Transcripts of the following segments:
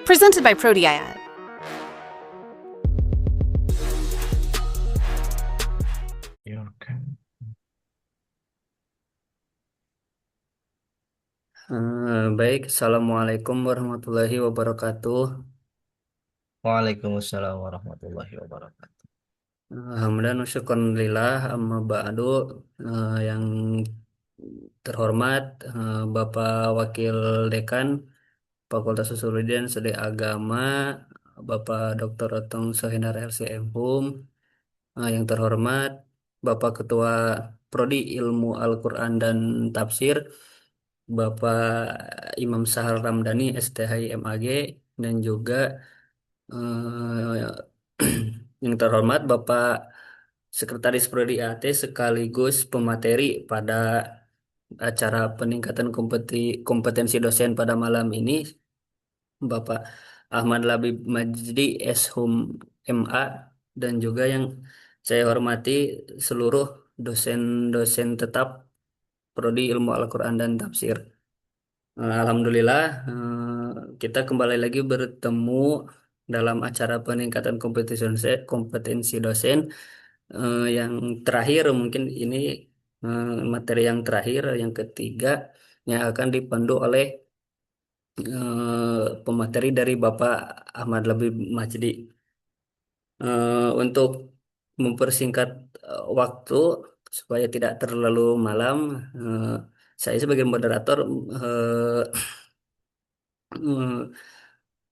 Presented by Prodiad. Ya, kan. Baik, Assalamualaikum warahmatullahi wabarakatuh. Waalaikumsalam warahmatullahi wabarakatuh. Alhamdulillah, syukurillah, amma ba'du. Yang terhormat, Bapak Wakil Dekan Fakultas Usuluddin Studi Agama, Bapak Dr. Otong Sohendar LCM Hum. Yang terhormat, Bapak Ketua Prodi Ilmu Al-Quran dan Tafsir, Bapak Imam Sahal Ramdhani STHI MAG, dan juga Eh, yang terhormat Bapak Sekretaris Prodi AT sekaligus pemateri pada acara peningkatan kompetensi dosen pada malam ini, Bapak Ahmad Labib Majdi Shum MA, dan juga yang saya hormati seluruh dosen-dosen tetap Prodi Ilmu Al-Quran dan Tafsir. Alhamdulillah, kita kembali lagi bertemu dalam acara peningkatan kompetensi dosen. Yang terakhir mungkin ini materi yang terakhir, yang ketiga, yang akan dipandu oleh pemateri dari Bapak Ahmad Labib Majdi. Untuk mempersingkat waktu supaya tidak terlalu malam, eh, saya sebagai moderator eh,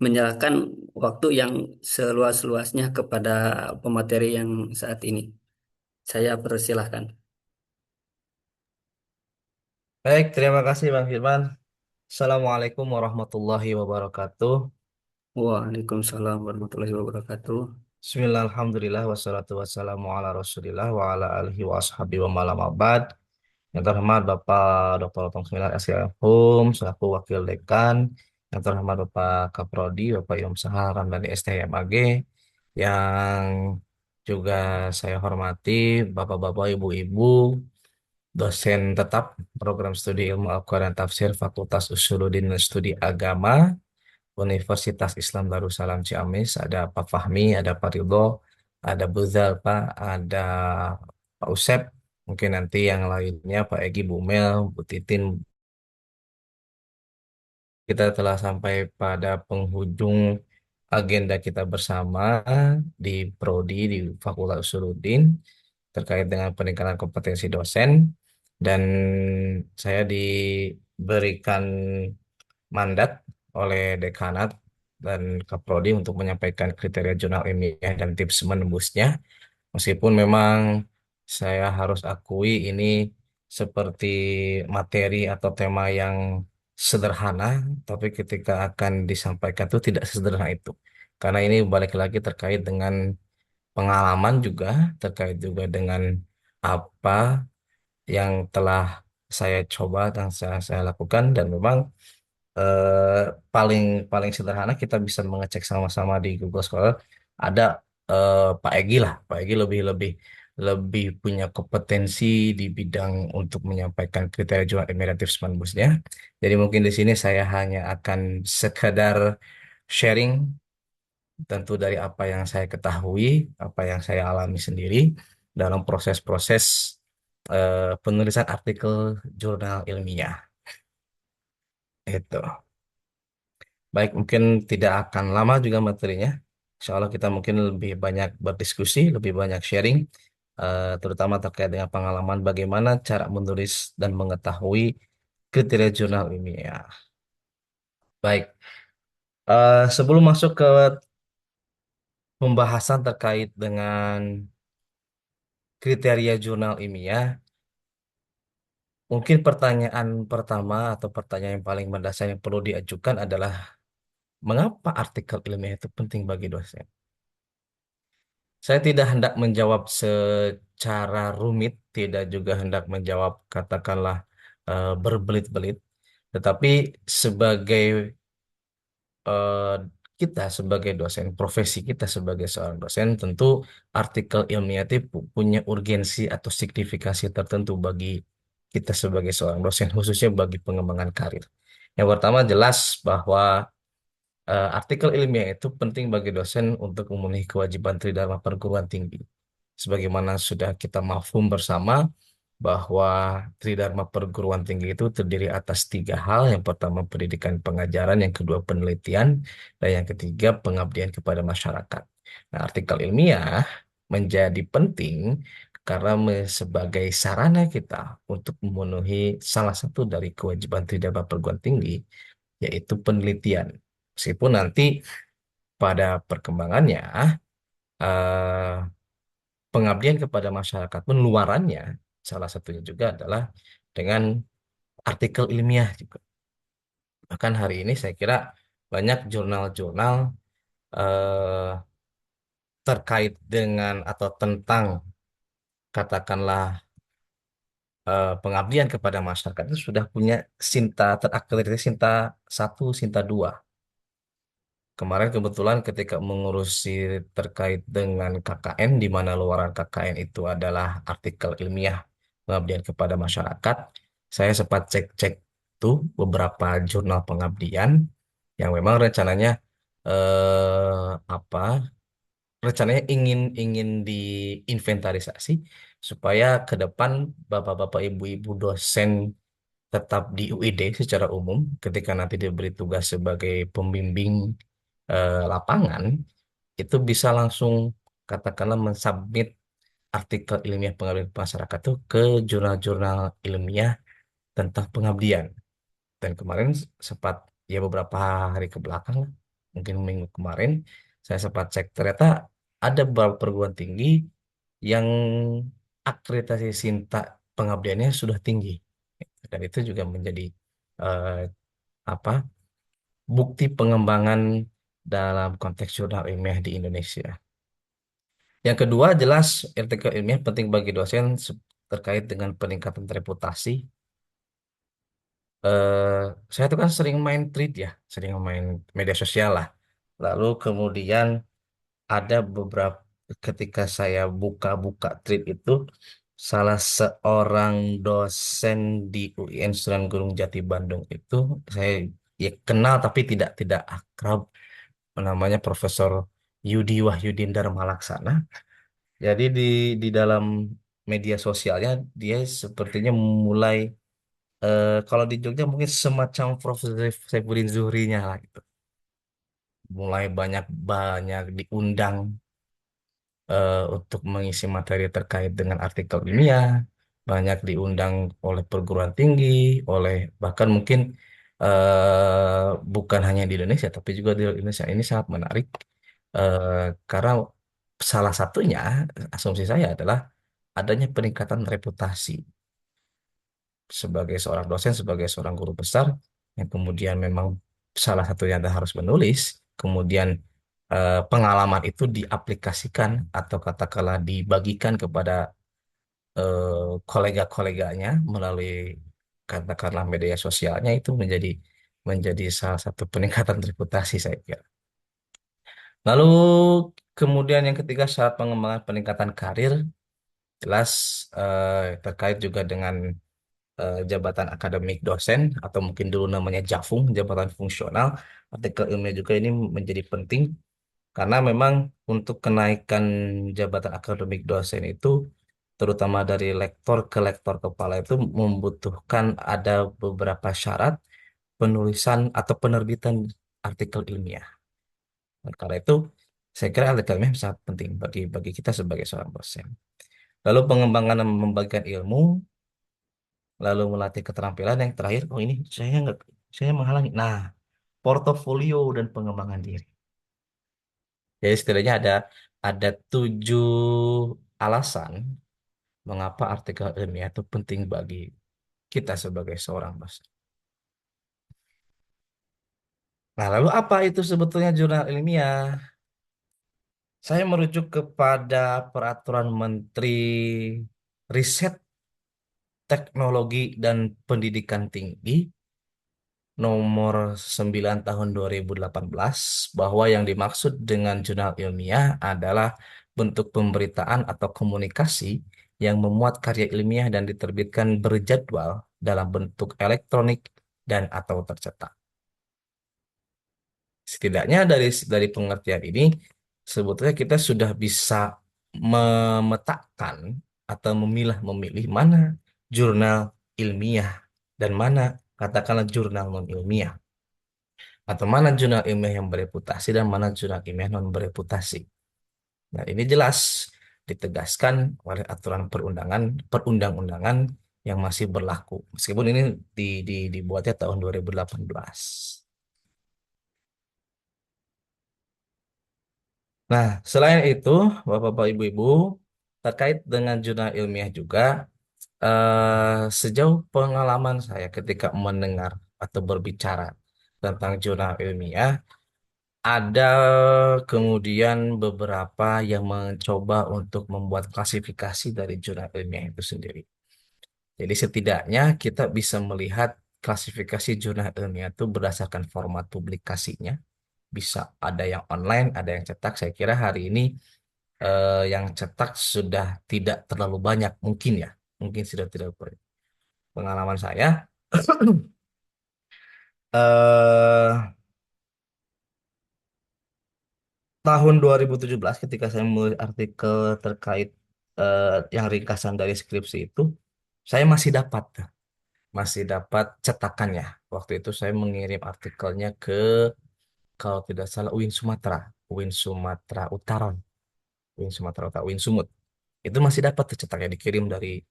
menyerahkan waktu yang seluas-luasnya kepada pemateri yang saat ini. Saya persilahkan. Baik, terima kasih Bang Firman. Assalamualaikum warahmatullahi wabarakatuh. Waalaikumsalam warahmatullahi wabarakatuh. Bismillah, alhamdulillah, wassalatu wassalamu ala rasulillah wa ala alihi wa ashabi wa malam abad. Yang terhormat Bapak Dr. Otong Seminar SKFUM, selaku Wakil Dekan. Yang terhormat Bapak Kaprodi, Bapak Imam Sahar Ramdhani STMAG. Yang juga saya hormati Bapak-Bapak, Ibu-Ibu, dosen tetap program studi ilmu Al-Quran dan Tafsir Fakultas Usuluddin dan Studi Agama Universitas Islam Darussalam Ciamis. Ada Pak Fahmi, ada Pak Ridho, ada Bu Pak, ada Pak Usep, mungkin nanti yang lainnya Pak Egi, Bu Mel, Bu Titin. Kita telah sampai pada penghujung agenda kita bersama di Prodi di Fakultas Usuluddin terkait dengan peningkatan kompetensi dosen, dan saya diberikan mandat oleh dekanat dan Kaprodi untuk menyampaikan kriteria jurnal ilmiah dan tips menembusnya. Meskipun memang saya harus akui ini seperti materi atau tema yang sederhana, tapi ketika akan disampaikan itu tidak sesederhana itu. Karena ini balik lagi terkait dengan pengalaman juga, terkait juga dengan apa yang telah saya coba dan saya lakukan, dan memang eh, paling paling sederhana kita bisa mengecek sama-sama di Google Scholar. Ada Pak Egi lah, Pak Egi lebih lebih lebih punya kompetensi di bidang untuk menyampaikan kriteria jual emiratif manbusnya. Jadi mungkin di sini saya hanya akan sekadar sharing tentu dari apa yang saya ketahui, apa yang saya alami sendiri dalam proses-proses penulisan artikel jurnal ilmiah. Itu. Baik, mungkin tidak akan lama juga materinya. Insya Allah kita mungkin lebih banyak berdiskusi, lebih banyak sharing, terutama terkait dengan pengalaman bagaimana cara menulis dan mengetahui kriteria jurnal ilmiah. Baik, sebelum masuk ke pembahasan terkait dengan kriteria jurnal ilmiah, mungkin pertanyaan pertama atau pertanyaan yang paling mendasar yang perlu diajukan adalah mengapa artikel ilmiah itu penting bagi dosen? Saya tidak hendak menjawab secara rumit, tidak juga hendak menjawab katakanlah berbelit-belit, tetapi sebagai eh, kita sebagai dosen, profesi kita sebagai seorang dosen, tentu artikel ilmiah itu punya urgensi atau signifikasi tertentu bagi kita sebagai seorang dosen, khususnya bagi pengembangan karir. Yang pertama jelas bahwa artikel ilmiah itu penting bagi dosen untuk memenuhi kewajiban tridharma perguruan tinggi. Sebagaimana sudah kita mafhum bersama bahwa tridharma perguruan tinggi itu terdiri atas tiga hal. Yang pertama pendidikan pengajaran, yang kedua penelitian, dan yang ketiga pengabdian kepada masyarakat. Nah, artikel ilmiah menjadi penting karena sebagai sarana kita untuk memenuhi salah satu dari kewajiban tridharma perguruan tinggi, yaitu penelitian. Meskipun nanti pada perkembangannya eh, pengabdian kepada masyarakat pun luarannya salah satunya juga adalah dengan artikel ilmiah juga. Bahkan hari ini saya kira banyak jurnal-jurnal eh, terkait dengan atau tentang katakanlah pengabdian kepada masyarakat itu sudah punya Sinta terakreditasi Sinta satu, Sinta 2. Kemarin kebetulan ketika mengurusi terkait dengan KKN, di mana luaran KKN itu adalah artikel ilmiah pengabdian kepada masyarakat, saya sempat cek-cek tuh beberapa jurnal pengabdian yang memang rencananya apa? Rencananya ingin ingin diinventarisasi supaya ke depan bapak-bapak, ibu-ibu dosen tetap di UID secara umum ketika nanti diberi tugas sebagai pembimbing lapangan itu bisa langsung katakanlah mensubmit artikel ilmiah pengabdian masyarakat itu ke jurnal-jurnal ilmiah tentang pengabdian. Dan kemarin sempat ya beberapa hari ke belakang lah, mungkin minggu kemarin saya sempat cek ternyata ada beberapa perguruan tinggi yang akreditasi Sinta pengabdiannya sudah tinggi. Dan itu juga menjadi eh, apa bukti pengembangan dalam konteks jurnal ilmiah di Indonesia. Yang kedua, jelas artikel ilmiah penting bagi dosen terkait dengan peningkatan reputasi. eh saya tuh kan sering main tweet ya, sering main media sosial lah. Lalu kemudian ada beberapa ketika saya buka-buka tweet itu, salah seorang dosen di UIN Sunan Gunung Jati Bandung itu saya ya kenal tapi tidak akrab, namanya Profesor Yudi Wahyudin Darmalaksana. Jadi di dalam media sosialnya dia sepertinya mulai kalau di Jogja mungkin semacam Profesor Saifuddin Zuhrinya lah gitu. Mulai banyak diundang untuk mengisi materi terkait dengan artikel ilmiah, banyak diundang oleh perguruan tinggi, oleh bahkan mungkin bukan hanya di Indonesia tapi juga di Indonesia ini sangat menarik eh, karena salah satunya asumsi saya adalah adanya peningkatan reputasi sebagai seorang dosen, sebagai seorang guru besar, yang kemudian memang salah satunya adalah harus menulis, kemudian pengalaman itu diaplikasikan atau katakanlah dibagikan kepada kolega-koleganya melalui katakanlah media sosialnya itu menjadi menjadi salah satu peningkatan reputasi saya kira. Lalu kemudian yang ketiga syarat pengembangan peningkatan karir jelas terkait juga dengan jabatan akademik dosen atau mungkin dulu namanya JAFUNG, jabatan fungsional. Artikel ilmiah juga ini menjadi penting karena memang untuk kenaikan jabatan akademik dosen itu terutama dari lektor ke lektor kepala itu membutuhkan ada beberapa syarat penulisan atau penerbitan artikel ilmiah. Nah, karena itu saya kira artikel ilmiah sangat penting bagi bagi kita sebagai seorang dosen. Lalu pengembangan dan membagikan ilmu, lalu melatih keterampilan yang terakhir, oh ini saya nggak saya menghalangi. Nah, portofolio dan pengembangan diri. Jadi setidaknya ada 7 alasan mengapa artikel ilmiah itu penting bagi kita sebagai seorang dosen. Nah, lalu apa itu sebetulnya jurnal ilmiah? Saya merujuk kepada Peraturan Menteri Riset, Teknologi, dan Pendidikan Tinggi nomor 9 tahun 2018 bahwa yang dimaksud dengan jurnal ilmiah adalah bentuk pemberitaan atau komunikasi yang memuat karya ilmiah dan diterbitkan berjadwal dalam bentuk elektronik dan atau tercetak. Setidaknya dari pengertian ini sebetulnya kita sudah bisa memetakkan atau memilih mana jurnal ilmiah dan mana katakanlah jurnal non ilmiah atau mana jurnal ilmiah yang bereputasi dan mana jurnal ilmiah non bereputasi. Nah, ini jelas ditegaskan oleh aturan perundang-undangan yang masih berlaku. Meskipun ini dibuatnya tahun 2018. Nah, selain itu, Bapak-bapak, Ibu-ibu, terkait dengan jurnal ilmiah juga, sejauh pengalaman saya ketika mendengar atau berbicara tentang jurnal ilmiah, ada kemudian beberapa yang mencoba untuk membuat klasifikasi dari jurnal ilmiah itu sendiri. Jadi setidaknya kita bisa melihat klasifikasi jurnal ilmiah itu berdasarkan format publikasinya. Bisa ada yang online, ada yang cetak. Saya kira hari ini yang cetak sudah tidak terlalu banyak, mungkin ya. Mungkin sudah tidak banyak. Pengalaman saya, eh tahun 2017 ketika saya menulis artikel terkait yang ringkasan dari skripsi itu, saya masih dapat cetakannya. Waktu itu saya mengirim artikelnya ke, kalau tidak salah, UIN Sumatera Utara, UIN Sumut. Itu masih dapat tuh cetaknya dikirim dari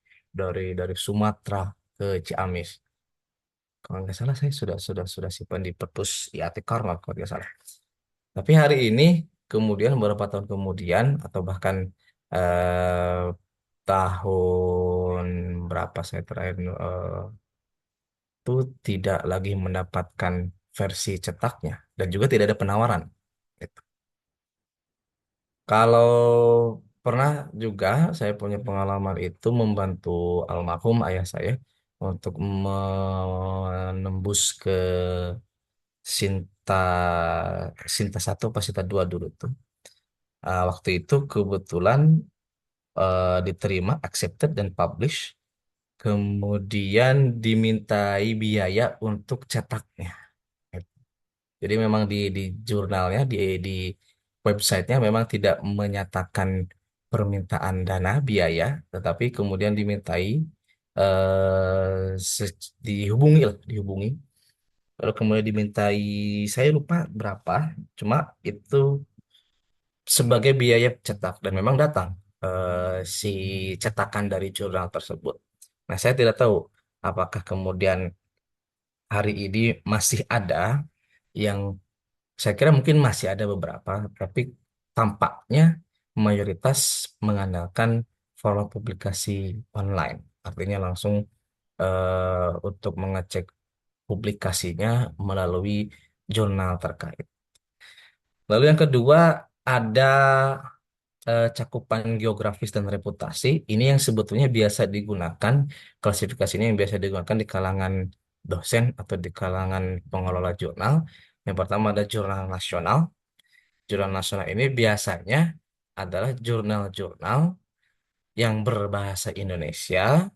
Sumatera ke Ciamis. Kalau nggak salah saya sudah simpan di perpus IAT Karma kalau nggak salah. Tapi hari ini kemudian beberapa tahun kemudian atau bahkan eh, tahun berapa saya terakhir itu tidak lagi mendapatkan versi cetaknya dan juga tidak ada penawaran. Gitu. Kalau pernah juga saya punya pengalaman itu membantu almarhum ayah saya untuk menembus ke Sinta Sinta satu apa Sinta dua dulu tuh. Waktu itu kebetulan diterima, accepted dan publish. Kemudian dimintai biaya untuk cetaknya. Jadi memang di jurnalnya di websitenya memang tidak menyatakan permintaan dana biaya, tetapi kemudian dimintai dihubungi, lalu kemudian dimintai saya lupa berapa, cuma itu sebagai biaya cetak dan memang datang si cetakan dari jurnal tersebut. Nah, saya tidak tahu apakah kemudian hari ini masih ada yang saya kira mungkin masih ada beberapa, tapi tampaknya mayoritas mengandalkan format publikasi online. Artinya langsung untuk mengecek publikasinya melalui jurnal terkait. Lalu yang kedua ada cakupan geografis dan reputasi. Ini yang sebetulnya biasa digunakan, klasifikasi ini yang biasa digunakan di kalangan dosen atau di kalangan pengelola jurnal. Yang pertama ada jurnal nasional. Jurnal nasional ini biasanya adalah jurnal-jurnal yang berbahasa Indonesia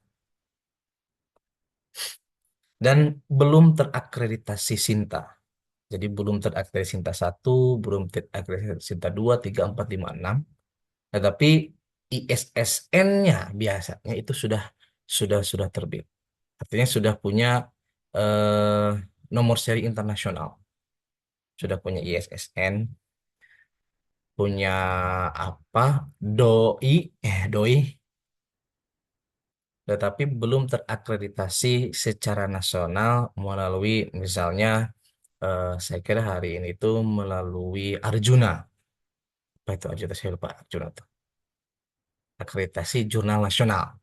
dan belum terakreditasi Sinta. Jadi belum terakreditasi Sinta satu, belum terakreditasi Sinta 2, 3, 4, 5, 6. Tetapi ISSN-nya biasanya itu sudah terbit. Artinya sudah punya eh, nomor seri internasional, sudah punya ISSN, punya apa doi, doi, tetapi belum terakreditasi secara nasional melalui misalnya saya kira hari ini itu melalui Arjuna. Apa itu Arjuna? Saya lupa Arjuna itu. Akreditasi jurnal nasional.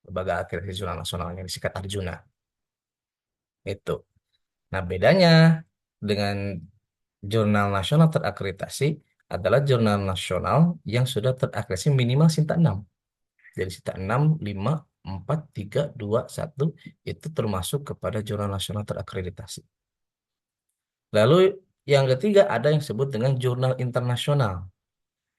Lembaga akreditasi jurnal nasional yang disingkat Arjuna. Itu. Nah, bedanya dengan jurnal nasional terakreditasi adalah jurnal nasional yang sudah terakreditasi minimal Sinta 6. Jadi Sinta 6, 5, 4, 3, 2, 1 itu termasuk kepada jurnal nasional terakreditasi. Lalu yang ketiga ada yang disebut dengan jurnal internasional.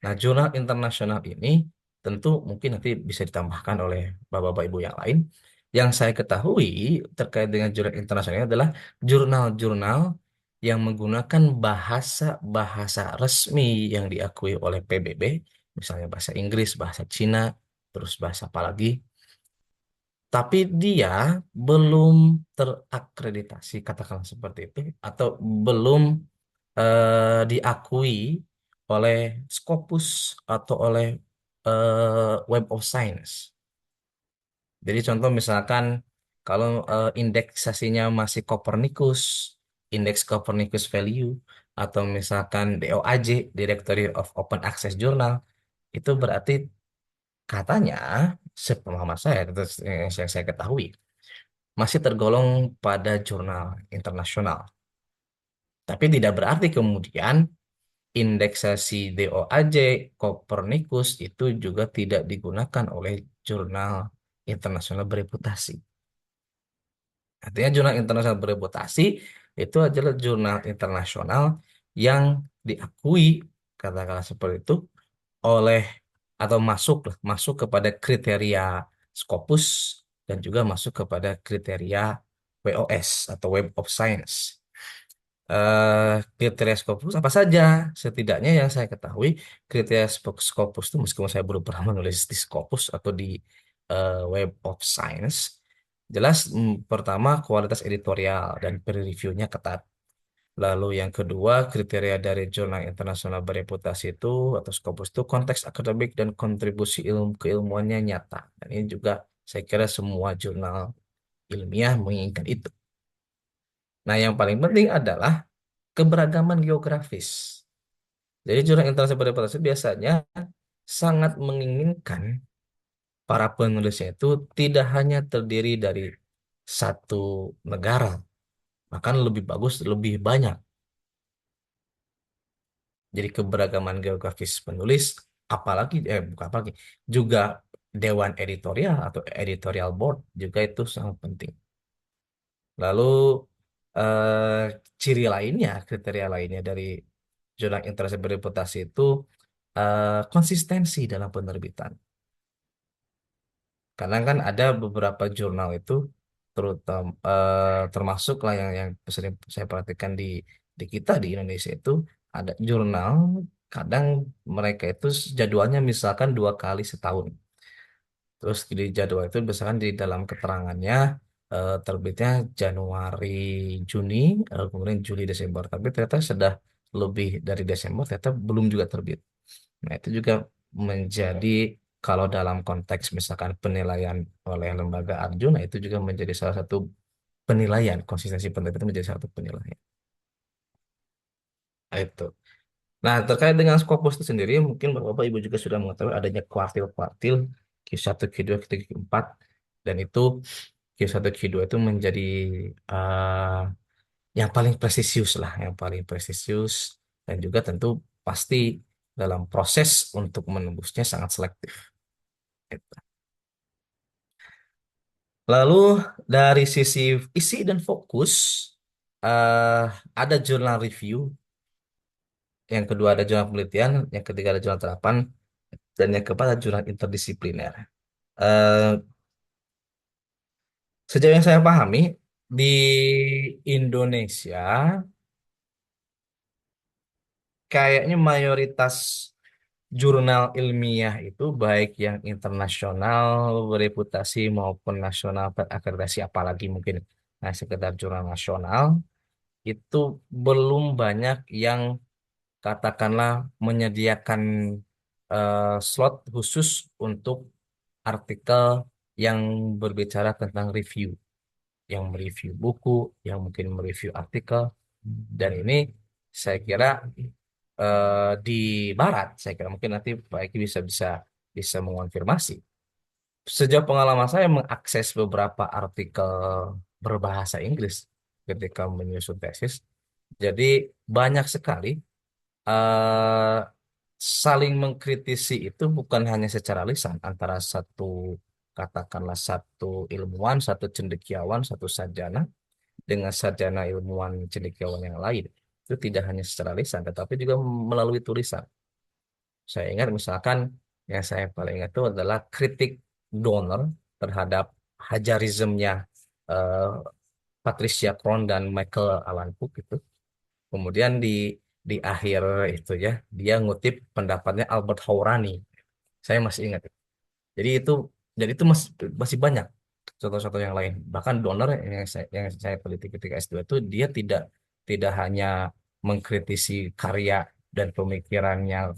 Nah, jurnal internasional ini tentu mungkin nanti bisa ditambahkan oleh bapak-bapak ibu yang lain. Yang saya ketahui terkait dengan jurnal internasional ini adalah jurnal-jurnal yang menggunakan bahasa-bahasa resmi yang diakui oleh PBB, misalnya bahasa Inggris, bahasa Cina, terus bahasa apa lagi, tapi dia belum terakreditasi, katakanlah seperti itu, atau belum diakui oleh Scopus atau oleh Web of Science. Jadi contoh misalkan kalau indeksasinya masih Copernicus, indeks Copernicus Value, atau misalkan DOAJ, Directory of Open Access Journal, itu berarti katanya, sepemahaman saya, terus yang saya ketahui, masih tergolong pada jurnal internasional. Tapi tidak berarti kemudian indeksasi DOAJ, Copernicus itu juga tidak digunakan oleh jurnal internasional bereputasi. Artinya jurnal internasional bereputasi itu adalah jurnal internasional yang diakui, katakanlah seperti itu, oleh atau masuk kepada kriteria Scopus dan juga masuk kepada kriteria WOS atau Web of Science. Kriteria Scopus apa saja? Setidaknya yang saya ketahui, kriteria Scopus itu meskipun saya belum pernah menulis di Scopus atau di Web of Science, jelas pertama kualitas editorial dan peer review-nya ketat. Lalu yang kedua, kriteria dari jurnal internasional bereputasi itu atau Scopus itu konteks akademik dan kontribusi ilmu keilmuannya nyata. Dan ini juga saya kira semua jurnal ilmiah menginginkan itu. Nah, yang paling penting adalah keberagaman geografis. Jadi jurnal internasional bereputasi biasanya sangat menginginkan para penulisnya itu tidak hanya terdiri dari satu negara, bahkan lebih bagus, lebih banyak. Jadi keberagaman geografis penulis, apalagi bukan apalagi, juga dewan editorial atau editorial board juga itu sangat penting. Lalu ciri lainnya, kriteria lainnya dari jurnal internasional bereputasi itu konsistensi dalam penerbitan. Karena kan ada beberapa jurnal itu terutama termasuk lah yang sering saya perhatikan di kita di Indonesia itu ada jurnal kadang mereka itu jadwalnya misalkan 2 kali setahun. Terus di jadwal itu misalkan di dalam keterangannya terbitnya Januari, Juni, kemudian Juli, Desember. Tapi ternyata sudah lebih dari Desember ternyata belum juga terbit. Nah, itu juga menjadi kalau dalam konteks misalkan penilaian oleh lembaga Arjuna itu juga menjadi salah satu penilaian, konsistensi penelitian itu menjadi salah satu penilaian. Nah, itu. Nah, terkait dengan Scopus itu sendiri, mungkin Bapak Ibu juga sudah mengetahui adanya kuartil-kuartil Q1, Q2, Q3, Q4, dan itu Q1, Q2 itu menjadi eh, yang paling presisius lah, yang paling presisius, dan juga tentu pasti dalam proses untuk menembusnya sangat selektif. Lalu dari sisi isi dan fokus, eh ada jurnal review, yang kedua ada jurnal penelitian, yang ketiga ada jurnal terapan, dan yang keempat ada jurnal interdisipliner. Eh Sejauh yang saya pahami, di Indonesia kayaknya mayoritas jurnal ilmiah itu baik yang internasional bereputasi maupun nasional terakreditasi, apalagi mungkin sekedar jurnal nasional itu belum banyak yang katakanlah menyediakan slot khusus untuk artikel yang berbicara tentang review, yang mereview buku, yang mungkin mereview artikel. Dan ini saya kira di Barat, saya kira mungkin nanti Pak Eki bisa bisa bisa mengonfirmasi. Sejauh pengalaman saya mengakses beberapa artikel berbahasa Inggris ketika menyusun tesis, jadi banyak sekali eh, saling mengkritisi itu bukan hanya secara lisan antara satu katakanlah satu ilmuwan, satu cendekiawan, satu sarjana dengan sarjana ilmuwan cendekiawan yang lain. Itu tidak hanya secara lisan, tetapi juga melalui tulisan. Saya ingat misalkan yang saya paling ingat itu adalah kritik Donner terhadap Hajarismnya eh, Patricia Kron dan Michael Allan Cook itu. Kemudian di akhir itu ya, dia ngutip pendapatnya Albert Hourani. Saya masih ingat. Jadi itu jadi itu masih banyak contoh-contoh yang lain. Bahkan donor yang saya teliti ketika S2 itu dia tidak hanya mengkritisi karya dan pemikirannya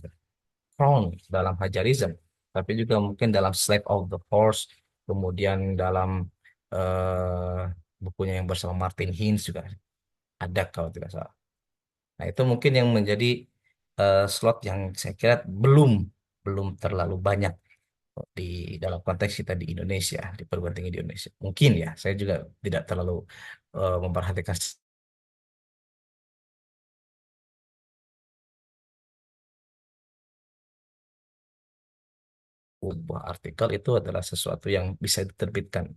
Fromm dalam Hajarism, tapi juga mungkin dalam Slave of the Horse, kemudian dalam eh, bukunya yang bersama Martin Hinz juga ada kalau tidak salah. Nah, itu mungkin yang menjadi slot yang saya kira belum belum terlalu banyak di dalam konteks kita di Indonesia, di perguruan tinggi di Indonesia. Mungkin ya, saya juga tidak terlalu memperhatikan sebuah artikel itu adalah sesuatu yang bisa diterbitkan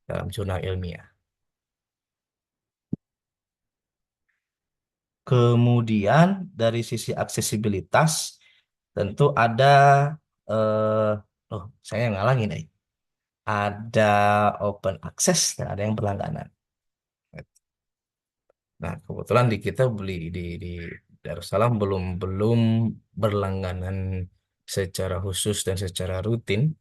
dalam jurnal ilmiah. Kemudian dari sisi aksesibilitas tentu ada eh oh saya ngalangin nih. Ada open access dan ada yang berlangganan. Nah, kebetulan di kita beli di Darussalam belum belum berlangganan secara khusus dan secara rutin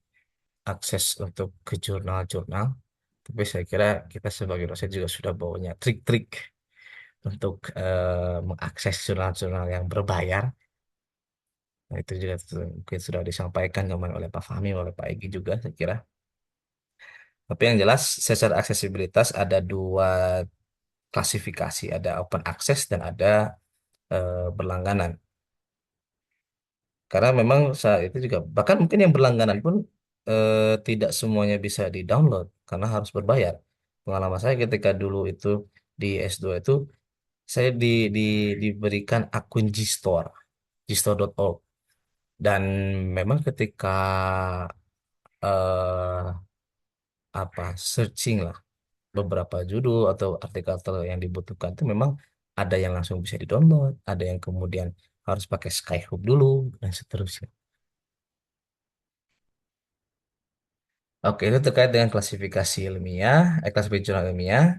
akses untuk ke jurnal-jurnal. Tapi saya kira kita sebagai dosen juga sudah bawanya trik-trik untuk mengakses jurnal-jurnal yang berbayar. Nah, itu juga mungkin sudah disampaikan kemarin oleh Pak Fahmi, oleh Pak Egi juga, saya kira. Tapi yang jelas, secara aksesibilitas ada dua klasifikasi, ada open access dan ada berlangganan. Karena memang saat itu juga, bahkan mungkin yang berlangganan pun tidak semuanya bisa di-download, karena harus berbayar. Pengalaman saya ketika dulu itu di S2 itu, saya diberikan akun Gstore, gstore.org. Dan memang ketika eh, searching lah beberapa judul atau artikel yang dibutuhkan itu memang ada yang langsung bisa di-download, ada yang kemudian harus pakai Skyhook dulu dan seterusnya. Oke, itu terkait dengan klasifikasi ilmiah, klasifikasi jurnal ilmiah.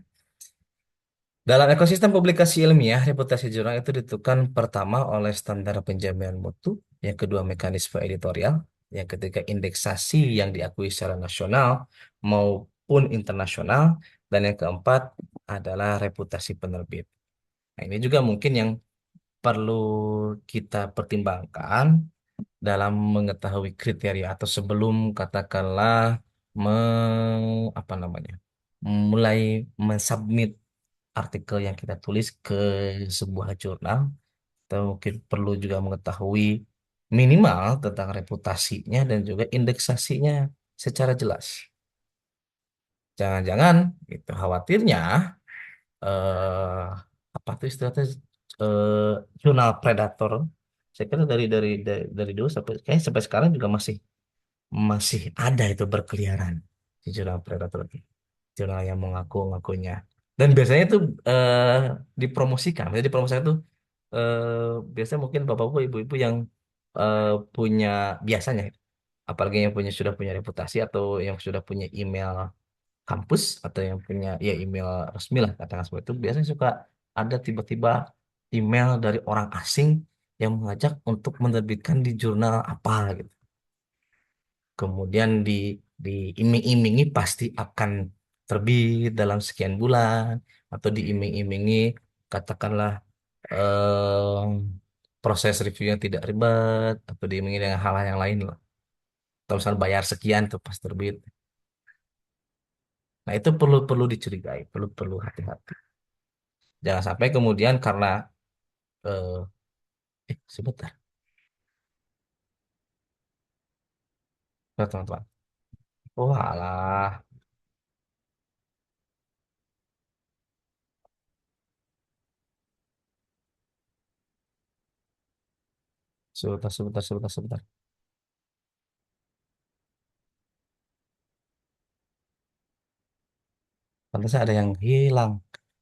Dalam ekosistem publikasi ilmiah, reputasi jurnal itu ditentukan pertama oleh standar penjaminan mutu, yang kedua mekanisme editorial, yang ketiga indeksasi yang diakui secara nasional maupun internasional, dan yang keempat adalah reputasi penerbit. Nah, ini juga mungkin yang perlu kita pertimbangkan dalam mengetahui kriteria atau sebelum katakanlah me, apa namanya mulai mensubmit artikel yang kita tulis ke sebuah jurnal, atau mungkin perlu juga mengetahui minimal tentang reputasinya dan juga indeksasinya secara jelas. Jangan-jangan itu khawatirnya eh apa tuh istilahnya eh, jurnal predator. Saya kira dari dulu sampai sekarang juga masih masih ada itu berkeliaran di jurnal predator itu. Jurnal yang mengaku-ngakunya. Dan biasanya itu eh, dipromosikan. Biasanya dipromosikan itu biasanya mungkin bapak-bapak, ibu-ibu yang eh, punya biasanya, apalagi yang sudah punya reputasi atau yang sudah punya email kampus atau yang punya ya email resmi lah katakan seperti itu, biasanya suka ada tiba-tiba email dari orang asing yang mengajak untuk menerbitkan di jurnal apa gitu. Kemudian diiming-imingi pasti akan terbit dalam sekian bulan, atau diiming-imingi katakanlah proses reviewnya tidak ribet, atau diimingi dengan hal-hal yang lain lah. Atau misalnya bayar sekian tuh pas terbit. Nah, itu perlu perlu dicurigai, perlu perlu hati-hati. Jangan sampai kemudian karena eh sebentar, teman-teman. Oh alah, sebentar, sebentar, sebentar, sebentar. Pantasnya ada yang hilang.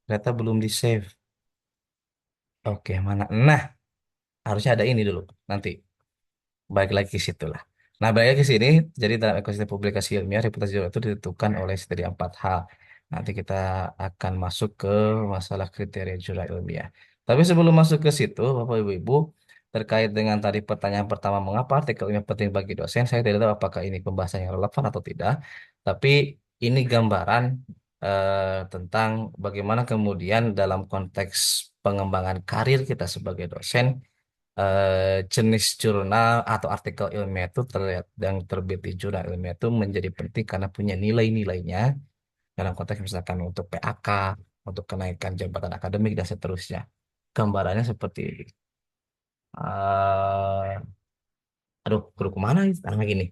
Ternyata belum di save. Oke, mana? Nah, harusnya ada ini dulu. Nanti balik lagi ke situ lah. Nah, balik lagi ke sini. Jadi dalam ekosistem publikasi ilmiah, reputasi jurnal itu ditentukan oleh setidaknya 4 hal. Nanti kita akan masuk ke masalah kriteria jurnal ilmiah. Tapi sebelum masuk ke situ, Bapak Ibu, terkait dengan tadi pertanyaan pertama, mengapa artikel ini penting bagi dosen, saya tidak tahu apakah ini pembahasan yang relevan atau tidak. Tapi ini gambaran tentang bagaimana kemudian dalam konteks pengembangan karir kita sebagai dosen, jenis jurnal atau artikel ilmiah itu terlihat yang terbit di jurnal ilmiah itu menjadi penting karena punya nilai-nilainya dalam konteks misalkan untuk PAK, untuk kenaikan jabatan akademik dan seterusnya. Gambarannya seperti ini. Aduh, guru kemana itu? Nah, gini.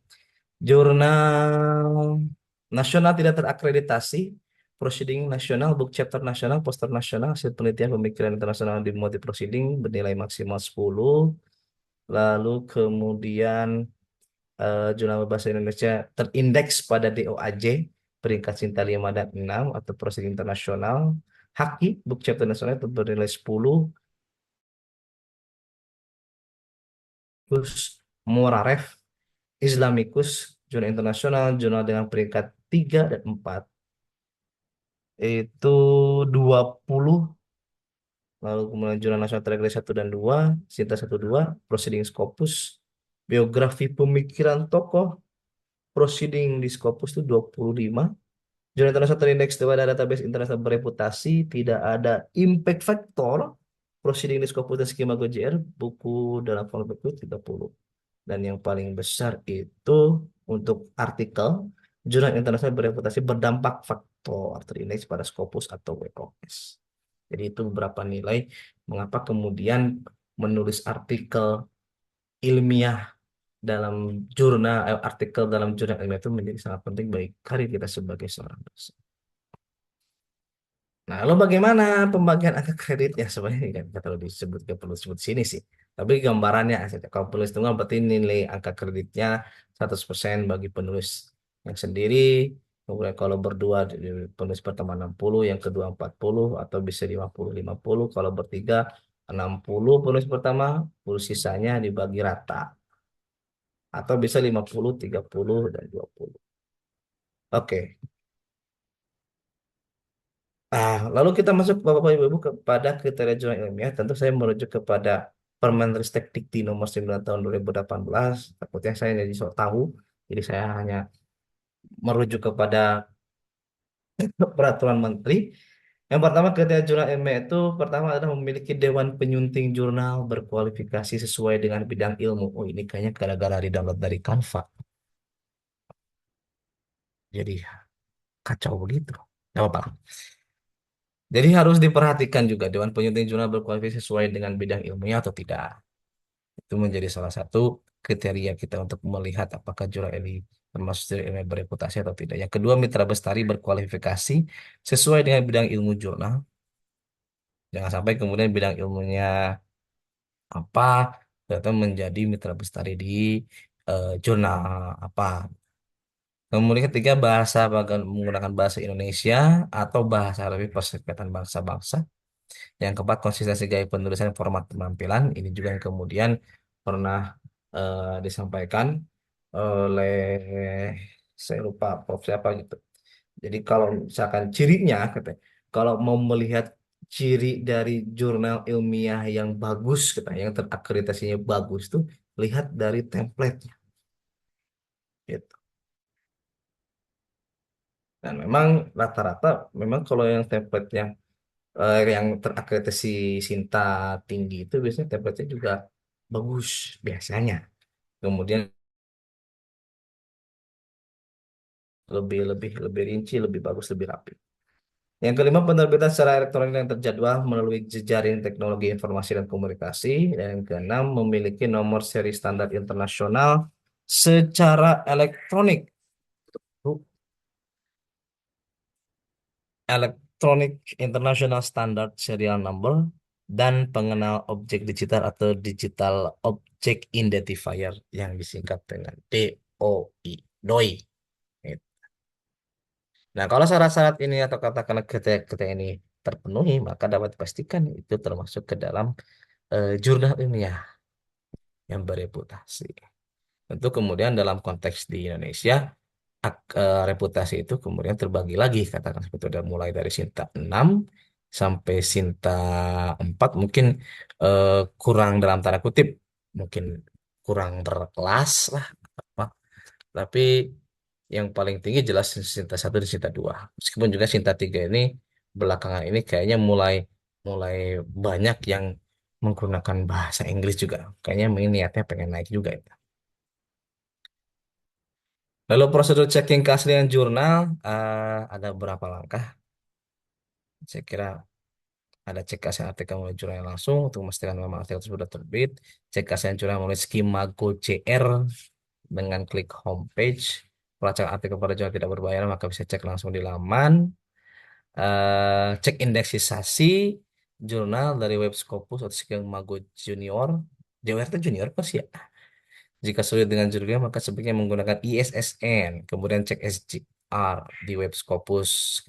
Jurnal nasional tidak terakreditasi, proceeding nasional, book chapter nasional, poster nasional, hasil penelitian pemikiran internasional di multi proceeding bernilai maksimal 10. Lalu kemudian jurnal bahasa Indonesia terindeks pada DOAJ peringkat Sinta 5 dan 6 atau proceeding internasional. Haki, book chapter nasional itu bernilai 10. Terus Moraref, Islamicus, jurnal internasional, jurnal dengan peringkat 3 dan 4 itu 20. Lalu kemudian jurnal nasional terakhir 1 dan 2, Sinta 1 2, Proceeding Scopus, biografi pemikiran tokoh, Proceeding di Scopus itu 25. Jurnal internasional terindeks pada database internasional bereputasi, tidak ada impact factor, Proceeding di Scopus dan skema GJR, buku dalam format buku 30. Dan yang paling besar itu untuk artikel, jurnal internasional bereputasi berdampak faktor terindeks pada Scopus atau WOS. Jadi itu beberapa nilai mengapa kemudian menulis artikel ilmiah dalam artikel dalam jurnal ilmiah itu menjadi sangat penting bagi karir kita sebagai seorang dosen. Nah, lalu bagaimana pembagian angka kreditnya? Sebenarnya kan kita perlu disebut, nggak perlu disebut sini sih. Tapi gambarannya saja. Kalau penulis tunggal berarti nilai angka kreditnya 100% bagi penulis yang sendiri. Kemudian kalau berdua, penulis pertama 60, yang kedua 40, atau bisa 50-50. Kalau bertiga 60 penulis pertama, penulis sisanya dibagi rata. Atau bisa 50-30 dan 20. Oke. Lalu kita masuk Bapak Ibu kepada kriteria jurnal ilmiah. Tentu saya merujuk kepada Permenristek Dikti nomor 9 tahun 2018. Takutnya saya jadi sok tahu. Jadi saya hanya merujuk kepada peraturan menteri. Yang pertama kriteria jurnal ilmiah itu pertama adalah memiliki dewan penyunting jurnal berkualifikasi sesuai dengan bidang ilmu. Oh ini kayaknya gara-gara di download dari Canva. Jadi kacau begitu. Gak apa-apa. Jadi harus diperhatikan juga Dewan Penyunting Jurnal berkualifikasi sesuai dengan bidang ilmunya atau tidak. Itu menjadi salah satu kriteria kita untuk melihat apakah jurnal ini termasuk jurnal ilmiah bereputasi atau tidak. Yang kedua, mitra bestari berkualifikasi sesuai dengan bidang ilmu jurnal. Jangan sampai kemudian bidang ilmunya apa, ternyata menjadi mitra bestari di jurnal apa. Kemudian ketiga, menggunakan bahasa Indonesia atau bahasa lebih Perserikatan Bangsa-Bangsa. Yang keempat, konsistensi gaya penulisan format penampilan. Ini juga yang kemudian pernah disampaikan oleh saya lupa Prof siapa gitu. Jadi kalau misalkan cirinya, katanya, kalau mau melihat ciri dari jurnal ilmiah yang bagus, katanya, yang terakreditasinya bagus tuh, lihat dari template-nya. Gitu. Dan memang rata-rata, memang kalau yang template-nya yang terakreditasi Sinta tinggi itu biasanya template-nya juga bagus biasanya. Kemudian lebih lebih lebih rinci, lebih bagus, lebih rapi. Yang kelima, penerbitan secara elektronik yang terjadwal melalui jejaring teknologi informasi dan komunikasi. Dan yang keenam, memiliki nomor seri standar internasional secara elektronik. Electronic International Standard Serial Number dan pengenal objek digital atau Digital Object Identifier yang disingkat dengan DOI. DOI. Nah, kalau syarat-syarat ini atau katakanlah kriteria ini terpenuhi, maka dapat dipastikan itu termasuk ke dalam jurnal ilmiah yang bereputasi. Tentu kemudian dalam konteks di Indonesia, reputasi itu kemudian terbagi lagi, katakan seperti itu, mulai dari Sinta 6 sampai Sinta 4 mungkin eh, kurang dalam tanda kutip, mungkin kurang berkelas lah apa. Tapi yang paling tinggi jelas Sinta 1 dan Sinta 2. Meskipun juga Sinta 3 ini belakangan ini kayaknya mulai mulai banyak yang menggunakan bahasa Inggris juga. Kayaknya ini niatnya pengen naik juga itu. Lalu prosedur checking keaslian jurnal ada berapa langkah? Saya kira ada cek keaslian artikel melalui jurnal yang langsung untuk memastikan memang artikel tersebut sudah terbit. Cek keaslian jurnal melalui skema GoCR dengan klik homepage. Pelacakan artikel pada jurnal tidak berbayar maka bisa cek langsung di laman. Cek indeksisasi jurnal dari web Scopus atau skema Go Junior. JWR itu junior apa sih ya? Jika sulit dengan judulnya, maka sebaiknya menggunakan ISSN. Kemudian cek SJR di web Scopus.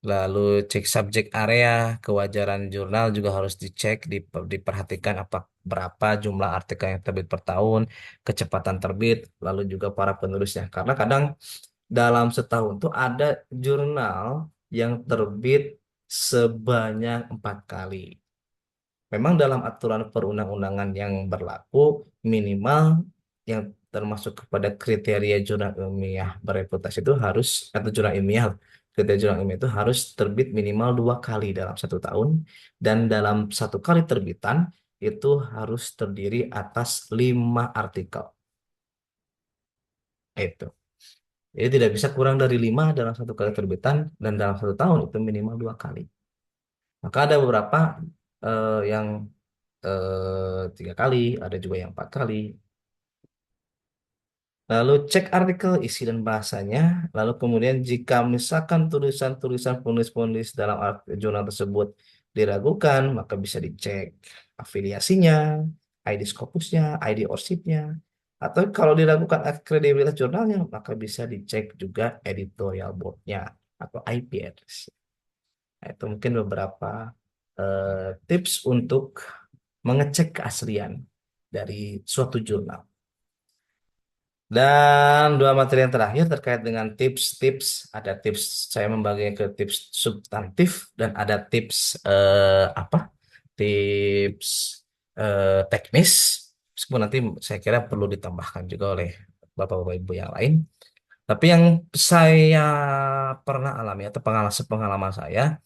Lalu cek subjek area, kewajaran jurnal juga harus dicek, diperhatikan apa berapa jumlah artikel yang terbit per tahun, kecepatan terbit, lalu juga para penulisnya. Karena kadang dalam setahun tuh ada jurnal yang terbit sebanyak 4 kali. Memang dalam aturan perundang-undangan yang berlaku minimal yang termasuk kepada kriteria jurnal ilmiah bereputasi itu harus atau jurnal ilmiah kriteria jurnal ilmiah itu harus terbit minimal 2 kali dalam 1 tahun dan dalam 1 kali terbitan itu harus terdiri atas 5 artikel itu. Jadi tidak bisa kurang dari 5 dalam 1 kali terbitan dan dalam 1 tahun itu minimal 2 kali. Maka ada beberapa yang 3 kali, ada juga yang 4 kali. Lalu cek artikel, isi dan bahasanya. Lalu kemudian jika misalkan tulisan-tulisan penulis-penulis dalam jurnal tersebut diragukan, maka bisa dicek afiliasinya, ID Scopusnya, ID Orsipnya. Atau kalau diragukan kredibilitas jurnalnya, maka bisa dicek juga editorial boardnya atau IPRS. Nah, itu mungkin beberapa tips untuk mengecek keaslian dari suatu jurnal. Dan dua materi yang terakhir terkait dengan tips-tips, ada tips saya membaginya ke tips substantif dan ada tips apa? Tips teknis. Meskipun nanti saya kira perlu ditambahkan juga oleh bapak-bapak ibu yang lain. Tapi yang saya pernah alami atau pengalaman saya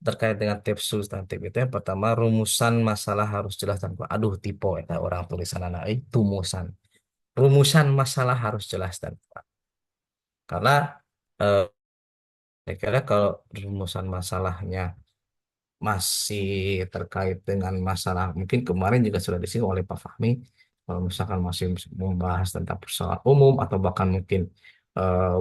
terkait dengan tips substantif itu yang pertama rumusan masalah harus jelas dan aduh tipe ya orang tulisan anak itu rumusan masalah harus jelas dan kuat. Karena eh, saya kira kalau rumusan masalahnya masih terkait dengan masalah, mungkin kemarin juga sudah disinggung oleh Pak Fahmi, kalau misalkan masih membahas tentang persoalan umum atau bahkan mungkin eh,